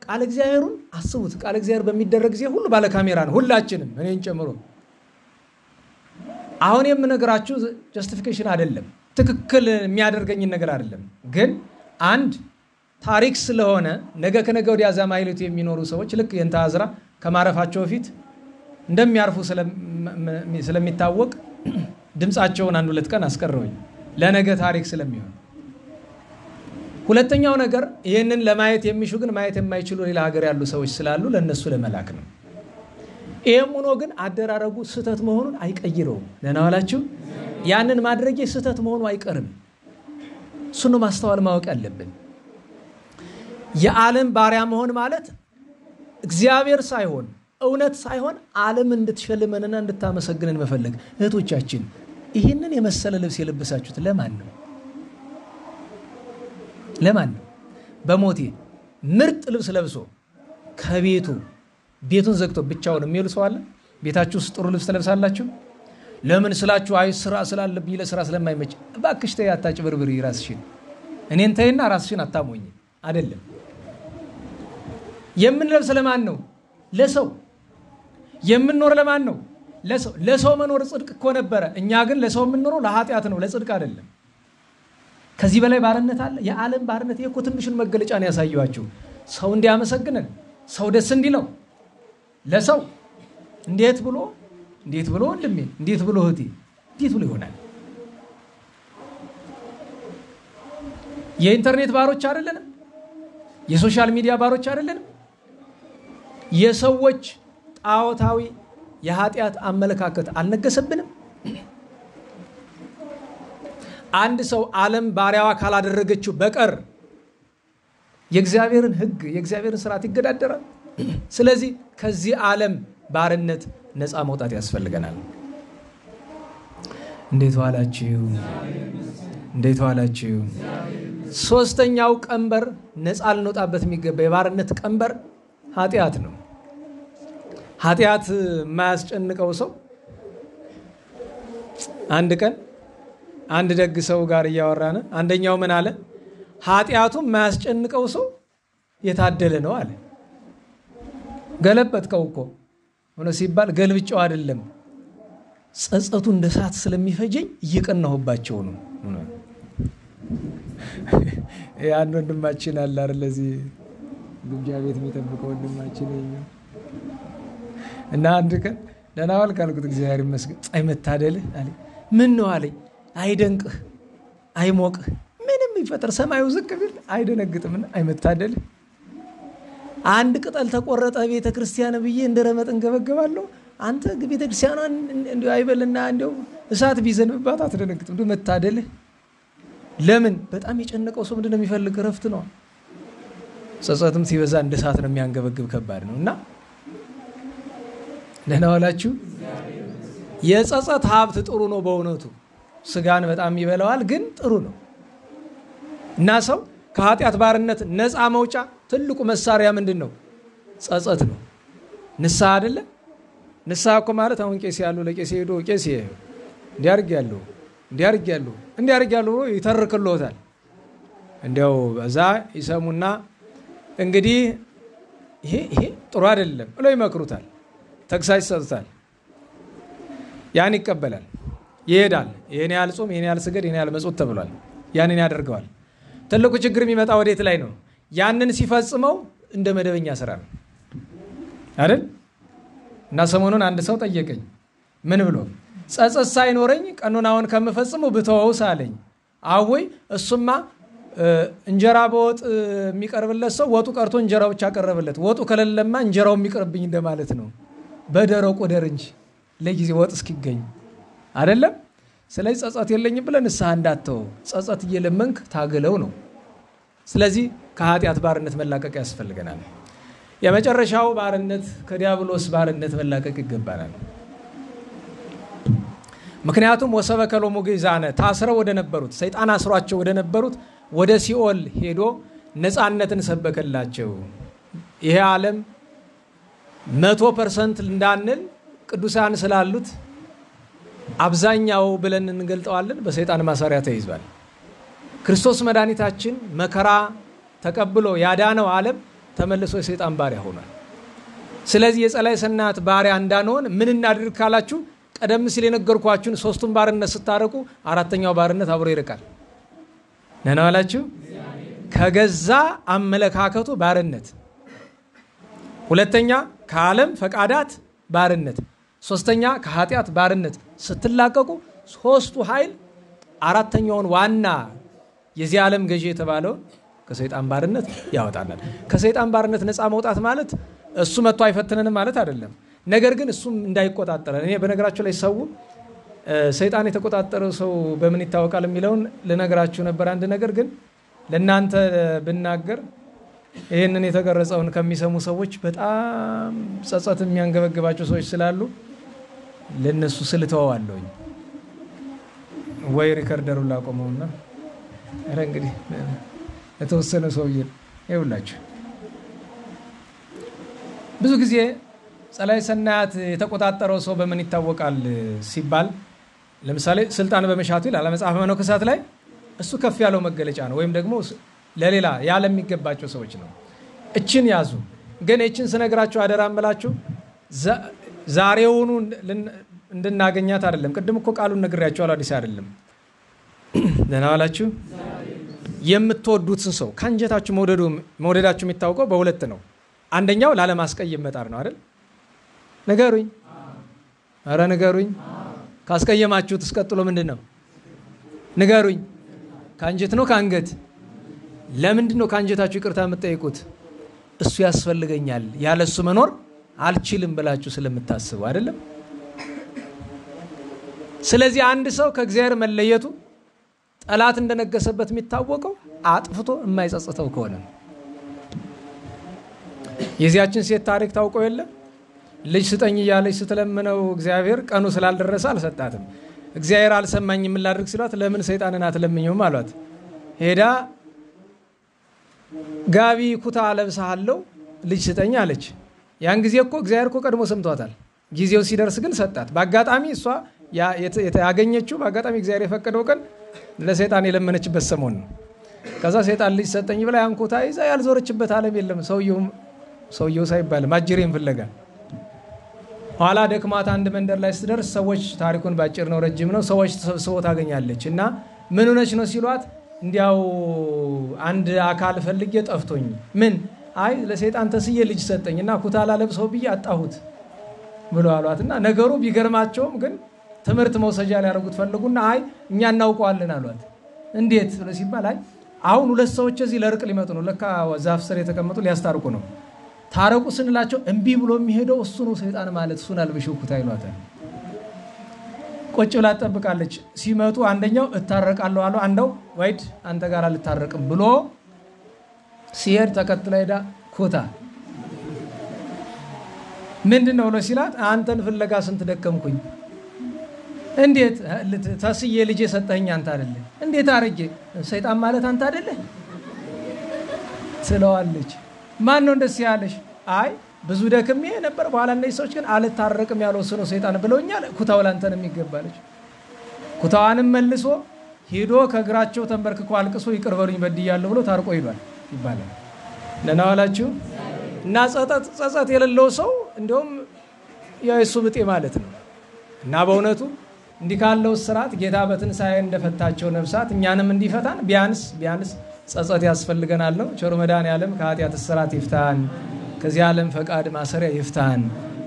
ቃል እግዚአብሔሩን አስቡት። ቃል እግዚአብሔር በሚደረግ ጊዜ ሁሉ ባለ ካሜራ ነው፣ ሁላችንም እኔን ጨምሮ። አሁን የምነግራችሁ ጀስቲፊኬሽን አይደለም፣ ትክክል የሚያደርገኝን ነገር አይደለም። ግን አንድ ታሪክ ስለሆነ ነገ ከነገ ወዲያ ዛ ማህሌቱ የሚኖሩ ሰዎች ልክ የእንታ አዝራ ከማረፋቸው በፊት እንደሚያርፉ ስለሚታወቅ ድምፃቸውን 1-2 ቀን አስቀረውኝ ለነገ ታሪክ ስለሚሆን። ሁለተኛው ነገር ይህንን ለማየት የሚሹ ግን ማየት የማይችሉ ሌላ ሀገር ያሉ ሰዎች ስላሉ ለነሱ ለመላክ ነው። ይሄም ሆኖ ግን አደራረጉ ስህተት መሆኑን አይቀይረውም። ደህና ዋላችሁ። ያንን ማድረጌ ስህተት መሆኑ አይቀርም። እሱን ማስተዋል ማወቅ ያለብን። የዓለም ባሪያ መሆን ማለት እግዚአብሔር ሳይሆን እውነት ሳይሆን ዓለም እንድትሸልመንና እንድታመሰግነን መፈለግ። እህቶቻችን ይህንን የመሰለ ልብስ የለበሳችሁት ለማን ነው? ለማን ነው? በሞቴ ምርጥ ልብስ ለብሶ ከቤቱ ቤቱን ዘግቶ ብቻውን የሚውል ሰው አለ? ቤታችሁ ውስጥ ጥሩ ልብስ ትለብሳላችሁ? ለምን ስላችሁ አይ ስራ ስላለብኝ ለስራ ስለማይመች። እባክሽ ተይ፣ አታጭበርብሪ ራስሽን። እኔን ተይና ራስሽን አታሞኝ። አይደለም የምንለብስ ለማን ነው? ለሰው። የምንኖር ለማን ነው? ለሰው። ለሰው መኖር ጽድቅ እኮ ነበረ። እኛ ግን ለሰው የምንኖረው ለኃጢአት ነው፣ ለጽድቅ አይደለም። ከዚህ በላይ ባርነት አለ? የዓለም ባርነት እኮ ትንሹን መገለጫ ነው ያሳየኋችሁ። ሰው እንዲያመሰግነን፣ ሰው ደስ እንዲለው ለሰው እንዴት ብሎ ወንድሜ፣ እንዴት ብሎ እህቴ፣ እንዴት ብሎ ይሆናል? የኢንተርኔት ባሮች አይደለንም? የሶሻል ሚዲያ ባሮች አይደለንም? የሰዎች ጣዖታዊ የኃጢአት አመለካከት አልነገሰብንም? አንድ ሰው ዓለም ባሪያዋ ካላደረገችው በቀር የእግዚአብሔርን ሕግ የእግዚአብሔርን ስርዓት ይገዳደራል። ስለዚህ ከዚህ ዓለም ባርነት ነፃ መውጣት ያስፈልገናል። እንዴት ዋላችሁ? እንዴት ዋላችሁ? ሶስተኛው ቀንበር ነፃ ልንወጣበት የሚገባ የባርነት ቀንበር ኃጢአት ነው። ኃጢአት የማያስጨንቀው ሰው አንድ ቀን አንድ ደግ ሰው ጋር እያወራን አንደኛው ምን አለ? ኃጢአቱም የማያስጨንቀው ሰው የታደለ ነው አለ። ገለበጥከው እኮ ሆነ ሲባል ገልብጫው አይደለም፣ ጸጸቱ እንደ እሳት ስለሚፈጀኝ እየቀናሁባቸው ነው። ያን ወንድማችን አለ አይደል ለዚህ ግብዣ ቤት የሚጠብቀው ወንድማችን እና አንድ ቀን ደህና ዋልክ አልኩት። እግዚአብሔር ይመስገን። አይ መታደልህ አለኝ። ምን ነው አለኝ። አይደንቅህ አይሞቅህ ምንም ይፈጠር ሰማዩ ዝቅ ቢል አይደነግጥምና አይ መታደልህ። አንድ ቅጠል ተቆረጠ ቤተ ክርስቲያን ብዬ እንደረመጥ እንገበገባለሁ። አንተ ቤተ ክርስቲያኗን እንዲሁ አይበልና እንዲሁ እሳት ቢዘንብባት አትደነግጥም። እንዲሁ መታደልህ። ለምን? በጣም የጨነቀው ሰው ምንድነው የሚፈልግ? ረፍት ነው። ጸጸትም ሲበዛ እንደ እሳት ነው የሚያንገበግብ፣ ከባድ ነው። እና ደህና ዋላችሁ። የጸጸት ሀብት ጥሩ ነው በእውነቱ ስጋን በጣም ይበላዋል፣ ግን ጥሩ ነው። እና ሰው ከኃጢአት ባርነት ነፃ መውጫ ትልቁ መሳሪያ ምንድነው? ጸጸት ነው። ንስሐ አይደለ? ንስሐ እኮ ማለት አሁን ቄስ ያሉ ለቄስ ሄዶ ቄስ እንዲያርጋለሁ ብሎ ይተርክልዎታል። እንዲያው በዛ ይሰሙና እንግዲህ ይሄ ጥሩ አይደለም ብለው ይመክሩታል፣ ተግሳጽ ይሰጡታል። ያን ይቀበላል፣ ይሄዳል። ይሄን ያህል ጾም፣ ይሄን ያህል ስገድ፣ ይሄን ያህል መጾም ተብሏል። ያንን ያደርገዋል። ትልቁ ችግር የሚመጣ ወዴት ላይ ነው? ያንን ሲፈጽመው እንደ መደበኛ ስራ ነው አይደል? እና ሰሞኑን አንድ ሰው ጠየቀኝ። ምን ብሎ? ጸጸት ሳይኖረኝ ቀኖናውን ከምፈጽመው ብተወውስ አለኝ። አወይ እሱማ እንጀራ በወጥ የሚቀርብለት ሰው ወጡ ቀርቶ እንጀራው ብቻ ቀረበለት። ወጡ ከሌለማ እንጀራው የሚቀርብኝ እንደማለት ነው። በደረቁ ደር እንጂ ለጊዜ ወጥ እስኪገኝ አይደለም። ስለዚህ ጸጸት የለኝም ብለን ንስሐ እንዳትተው፣ ጸጸት እየለመንክ ታገለው ነው። ስለዚህ ከኃጢአት ባርነት መላቀቅ ያስፈልገናል። የመጨረሻው ባርነት ከዲያብሎስ ባርነት መላቀቅ ይገባናል። ምክንያቱም ወሰበከሎሙ ግእዛነ ታስረው ወደ ነበሩት ሰይጣን አስሯቸው ወደ ነበሩት ወደ ሲኦል ሄዶ ነፃነትን ሰበከላቸው። ይሄ ዓለም 100% እንዳንል ቅዱሳን ስላሉት አብዛኛው ብለን እንገልጠዋለን በሰይጣን ማሰሪያ ተይዟል። ክርስቶስ መድኃኒታችን መከራ ተቀብሎ ያዳነው ዓለም ተመልሶ የሰይጣን ባሪያ ሆኗል። ስለዚህ የጸላይ ሰናት ባሪያ እንዳንሆን ምን እናድርግ ካላችሁ ቀደም ሲል የነገርኳችሁን ሶስቱን ባርነት ስታረቁ አራተኛው ባርነት አብሮ ይርቃል። ነና ዋላችሁ። ከገዛ አመለካከቱ ባርነት፣ ሁለተኛ ከዓለም ፈቃዳት ባርነት፣ ሶስተኛ ከኃጢአት ባርነት ስትላቀቁ ሶስቱ ኃይል አራተኛውን ዋና የዚህ ዓለም ገዢ የተባለው ከሰይጣን ባርነት ያወጣናል። ከሰይጣን ባርነት ነፃ መውጣት ማለት እሱ መጥቶ አይፈትነንም ማለት አይደለም። ነገር ግን እሱም እንዳይቆጣጠረን። እኔ በነገራችሁ ላይ ሰው ሰይጣን የተቆጣጠረው ሰው በምን ይታወቃል የሚለውን ልነግራችሁ ነበር። አንድ ነገር ግን ለእናንተ ብናገር ይህንን የተገረጸውን ከሚሰሙ ሰዎች በጣም ጸጸት የሚያንገበግባቸው ሰዎች ስላሉ ለነሱ ስልተዋለሁኝ። ወይ ሪከርደሩን ላቆመውና አረ እንግዲህ የተወሰነ ሰው ይውላችሁ። ብዙ ጊዜ ጸላይ ሰናያት የተቆጣጠረው ሰው በምን ይታወቃል ሲባል ለምሳሌ ስልጣን በመሻቱ ይላል መጽሐፈ መነኮሳት ላይ እሱ ከፍ ያለው መገለጫ ነው። ወይም ደግሞ ለሌላ ያለ የሚገባቸው ሰዎች ነው። እችን ያዙ። ግን እችን ስነግራችሁ አደራ እምላችሁ ዛሬውኑ እንድናገኛት አይደለም። ቅድም እኮ ቃሉን ነግሬያችኋለሁ፣ አዲስ አይደለም። ደህና ዋላችሁ። የምትወዱትን ሰው ካንጀታችሁ መውደዳችሁ የሚታወቀው በሁለት ነው። አንደኛው ላለማስቀየም መጣር ነው አይደል? ንገሩኝ። አረ ንገሩኝ። ካስቀየማችሁት እስቀጥሎ ምንድነው? ንገሩኝ። ካንጀት ነው ካንገት? ለምንድነው ካንጀታችሁ ይቅርታ የምትጠይቁት? እሱ ያስፈልገኛል ያለሱ መኖር አልችልም ብላችሁ ስለምታስቡ አይደለም? ስለዚህ አንድ ሰው ከእግዚአብሔር መለየቱ ጠላት እንደነገሰበት የሚታወቀው አጥፍቶ የማይጸጸተው ከሆነ ነው። የዚያችን ሴት ታሪክ ታውቀው የለ? ልጅ ስጠኝ እያለች ስትለምነው እግዚአብሔር ቀኑ ስላልደረሰ አልሰጣትም። እግዚአብሔር አልሰማኝም ላድርግ ሲሏት ለምን ሰይጣንን አትለምኝም አሏት። ሄዳ ጋቢ ኩታ ለብሳለሁ ልጅ ስጠኝ አለች። ያን ጊዜ እኮ እግዚአብሔር እኮ ቀድሞ ሰምቷታል። ጊዜው ሲደርስ ግን ሰጣት። በአጋጣሚ እሷ ያገኘችው በአጋጣሚ እግዚአብሔር የፈቀደው ቀን ለሰይጣን የለመነችበት ሰሞን ነው። ከዛ ሰይጣን ልጅ ሰጠኝ ብላ አንኮታ ይዛ ያልዞረችበት ዓለም የለም። ሰውየው ሳይባል ማጅሬን ፍለጋ ኋላ ደክማት አንድ መንደር ላይ ስትደርስ ሰዎች ታሪኩን ባጭር ነው ረጅም ነው ሰዎች ተሰብስበው ታገኛለች እና ምን ሆነች ነው ሲሏት እንዲያው አንድ አካል ፈልጌ ጠፍቶኝ ምን አይ ለሰይጣን ተስዬ ልጅ ሰጠኝና ኩታላ ለብሰው ብዬ አጣሁት ብሎ አሏትና ነገሩ ቢገርማቸውም ግን ትምህርት መውሰጃ ሊያደርጉት ፈልጉና አይ እኛ እናውቀዋለን አሏት። እንዴት ብሎ ሲባል አይ አሁን ሁለት ሰዎች እዚህ ለርቅ ሊመጡ ነው ለካ ዛፍ ስር የተቀመጡ ሊያስታርቁ ነው። ታረቁ ስንላቸው እንቢ ብሎ የሚሄደው እሱ ነው ሰይጣን ማለት እሱን አልብሽው ኩታ ይሏታል። ቁጭ ብላ ተጠብቃለች። ሲመጡ አንደኛው እታረቃለሁ አለው አንደው ወይድ አንተ ጋር ልታረቅም ብሎ ሲሄድ ተከትላ ሄዳ ኩታ ምንድነው ነው ሲላት አንተን ፍለጋ ስንት ደከምኩኝ እንዴት ተስዬ ልጅ ሰጠኝ አንተ አይደለ እንዴት አርጌ ሰይጣን ማለት አንተ አይደለ ትለዋለች። ማን ነው እንደዚህ ያለሽ? አይ ብዙ ደክሜ ነበር በኋላ እነዚህ ሰዎች ግን አልታረቅም ያለው እሱ ነው ሰይጣን ብለውኛል ኩታው ላንተ ነው የሚገባለች። ኩታዋንም መልሶ ሄዶ ከግራቸው ተንበርክኮ አልቅሶ ይቅር በሉኝ በድያለሁ ብሎ ታርቆ ይሏል ይባላል። ለናዋላችሁ እና ጸጸት የሌለው ሰው እንደውም የእሱ ብጤ ማለት ነው። እና በእውነቱ እንዲህ ካለው ስራት ጌታ በትንሳኤ እንደፈታቸው ነፍሳት እኛንም እንዲፈታን ቢያንስ ጸጸት ያስፈልገናል ነው። ቸሩ መድኃኔዓለም ከኃጢአት ስራት ይፍታን፣ ከዚህ ዓለም ፈቃድ ማሰሪያ ይፍታን፣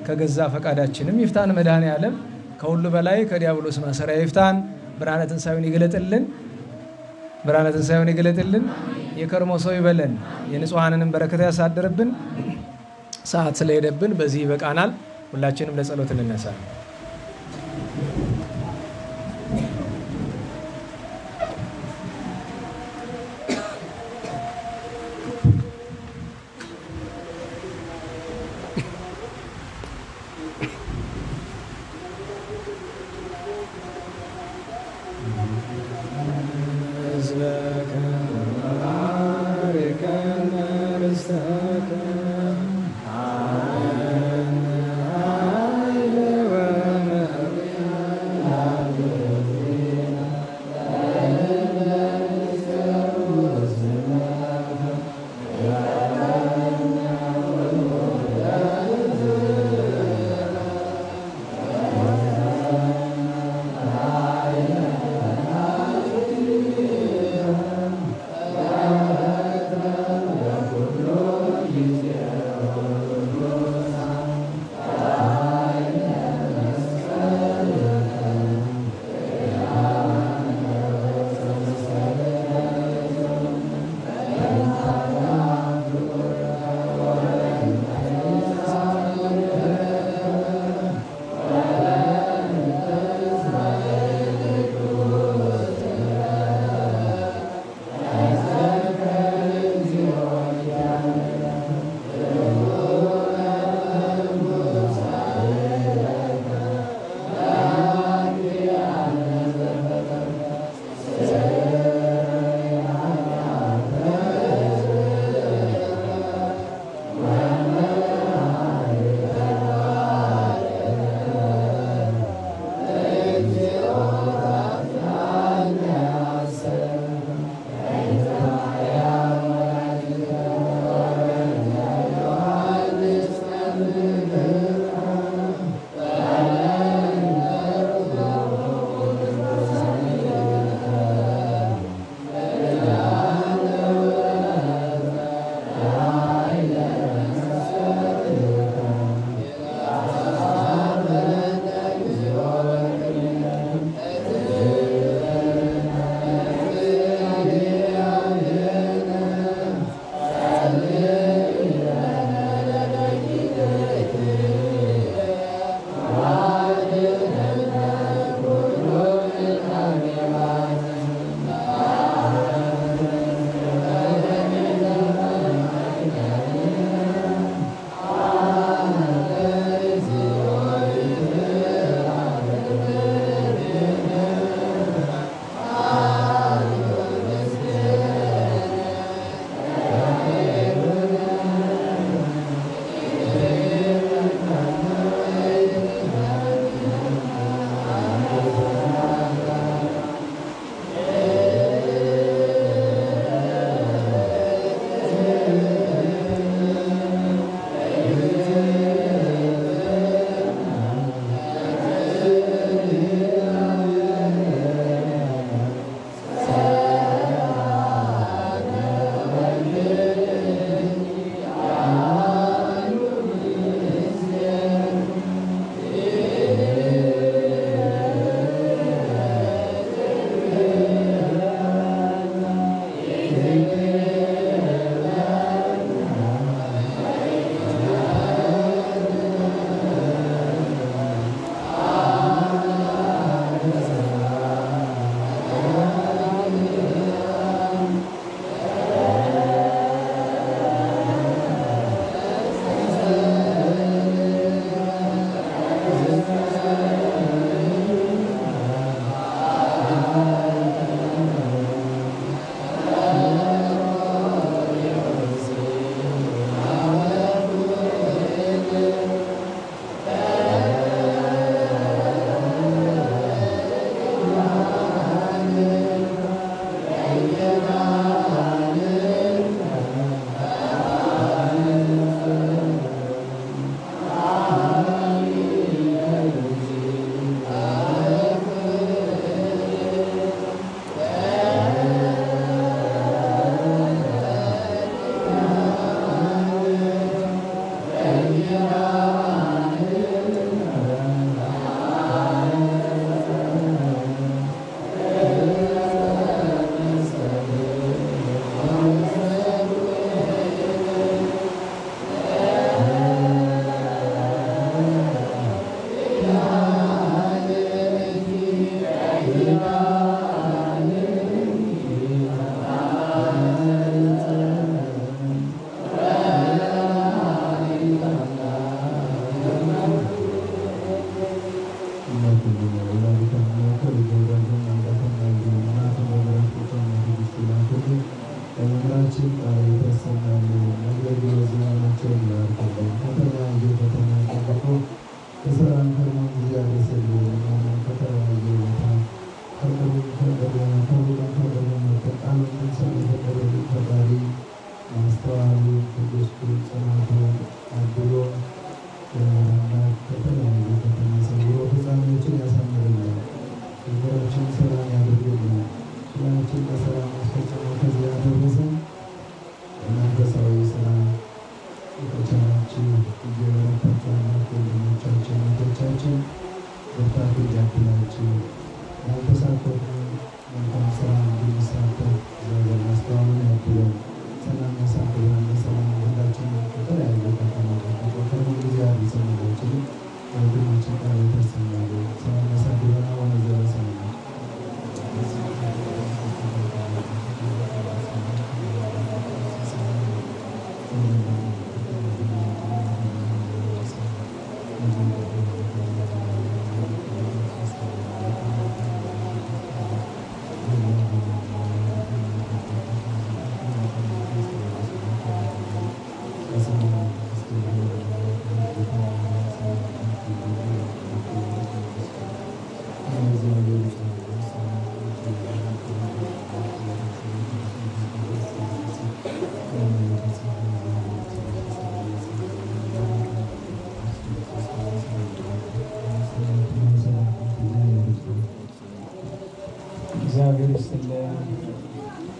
ከገዛ ፈቃዳችንም ይፍታን። መድኃኔዓለም ከሁሉ በላይ ከዲያብሎስ ማሰሪያ ይፍታን። ብርሃነ ትንሣኤውን ይግለጥልን። የከርሞ ሰው ይበለን። የንጹሃንንም በረከት ያሳድርብን። ሰዓት ስለሄደብን በዚህ ይበቃናል። ሁላችንም ለጸሎት እንነሳ። I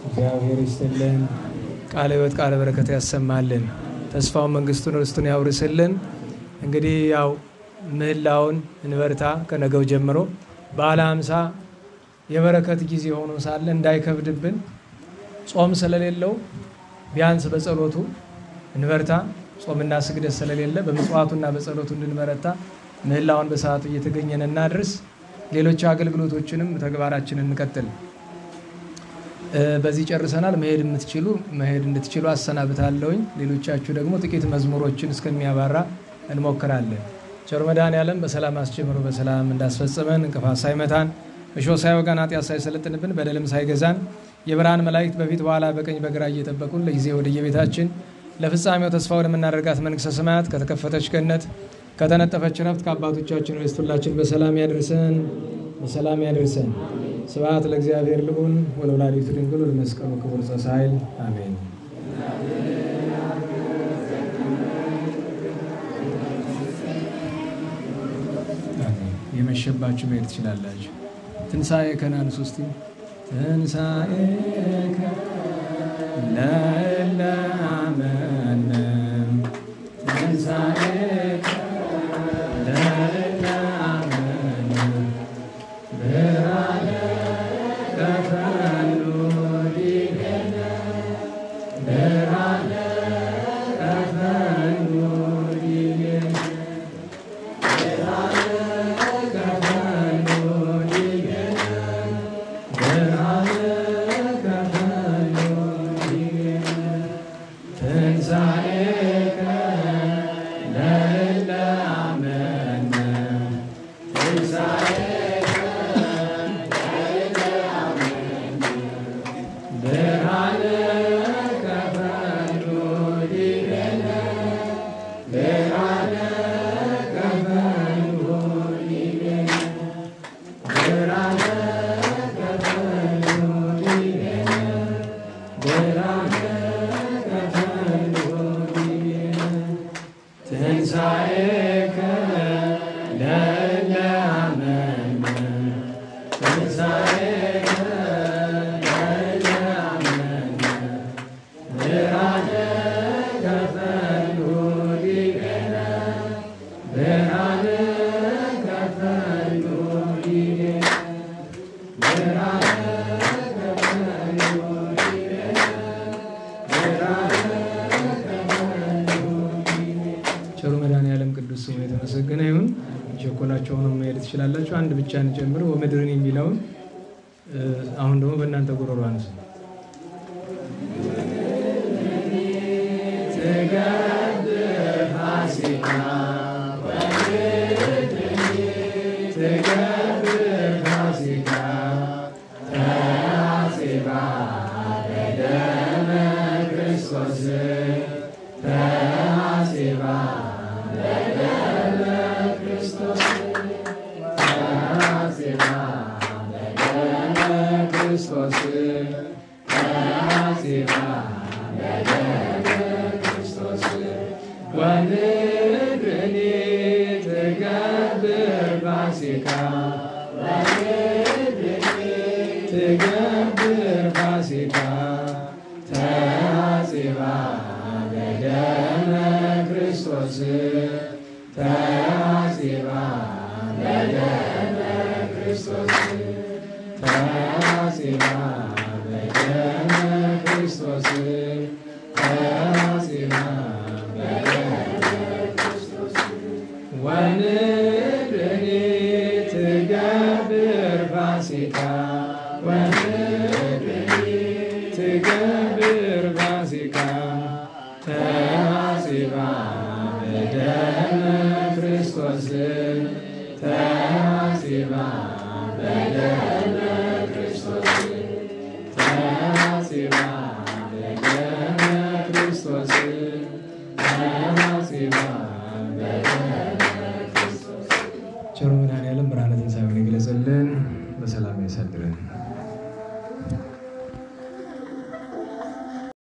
እግዚአብሔር ይስጥልን። ቃለ ሕይወት ቃለ በረከት ያሰማልን። ተስፋውን መንግስቱን ርስቱን ያውርስልን። እንግዲህ ያው ምህላውን እንበርታ። ከነገው ጀምሮ በዓለ ሃምሳ የበረከት ጊዜ ሆኖ ሳለ እንዳይከብድብን ጾም ስለሌለው ቢያንስ በጸሎቱ እንበርታ። ጾምና ስግደት ስለሌለ በመጽዋቱና በጸሎቱ እንድንበረታ ምህላውን በሰዓቱ እየተገኘን እናድርስ። ሌሎች አገልግሎቶችንም ተግባራችንን እንቀጥል። በዚህ ጨርሰናል። መሄድ እንድትችሉ አሰናብታለሁኝ። ሌሎቻችሁ ደግሞ ጥቂት መዝሙሮችን እስከሚያባራ እንሞክራለን። ቸር መድኃኔዓለም በሰላም አስጀምሮ በሰላም እንዳስፈጸመን እንቅፋት ሳይመታን እሾህ ሳይወጋን ኃጢአት ሳይሰለጥንብን በደልም ሳይገዛን የብርሃን መላእክት በፊት በኋላ በቀኝ በግራ እየጠበቁን ለጊዜ ወደየቤታችን ለፍጻሜው ተስፋ ወደምናደርጋት መንግሥተ ሰማያት ከተከፈተች ገነት ከተነጠፈች ረፍት ከአባቶቻችን ርስት ሁላችን በሰላም ያድርሰን፣ በሰላም ያድርሰን። ስብሐት ለእግዚአብሔር ልዑል ወለወላዲቱ ድንግል ወለመስቀሉ ክቡር ዘሣይል አሜን። የመሸባችሁ መሄድ ትችላላችሁ። ትንሣኤከ አንስቲ ትንሣኤከ ለእለ አመነ ትንሣኤከ ለእለ አመነ ብርሃነ ከፈኑ ዲገነ ብርሃነ ከፈኑ ዲገነ ቸኮላቸውን መሄድ ትችላላችሁ። አንድ ብቻ እንጨምር ወምድርን የሚለውን አሁን ደግሞ በእናንተ ጉሮሮ አንሱ። ፋሲካ ክርስቶስ ተሐሴባ በደመ ክርስቶስ ወምድርኒ ትገብር ፋሲካ ትገብር ፋሲካ ተሐሴባ በደመ ክርስቶስ ተሐሴባ በደመ ክርስቶስ ተሐሴባ በደመ ክርስቶስ ተሐሴባ በደመ ክርስቶስ ወምድርኒ ትገብር ፋሲካ ወምድርኒ ትገብር ፋሲካ ተሐሴባ በደመ ክርስቶስ ተሐሴባ በደመ ክርስቶስ ተሐሴባ በደመ ክርስቶስ ተሐሴባ በደመ ክርስቶስ ቸሩ መድኃኔዓለም ብርሃነ ትንሣኤውን ይግለጽልን፣ በሰላም ያሳድረን።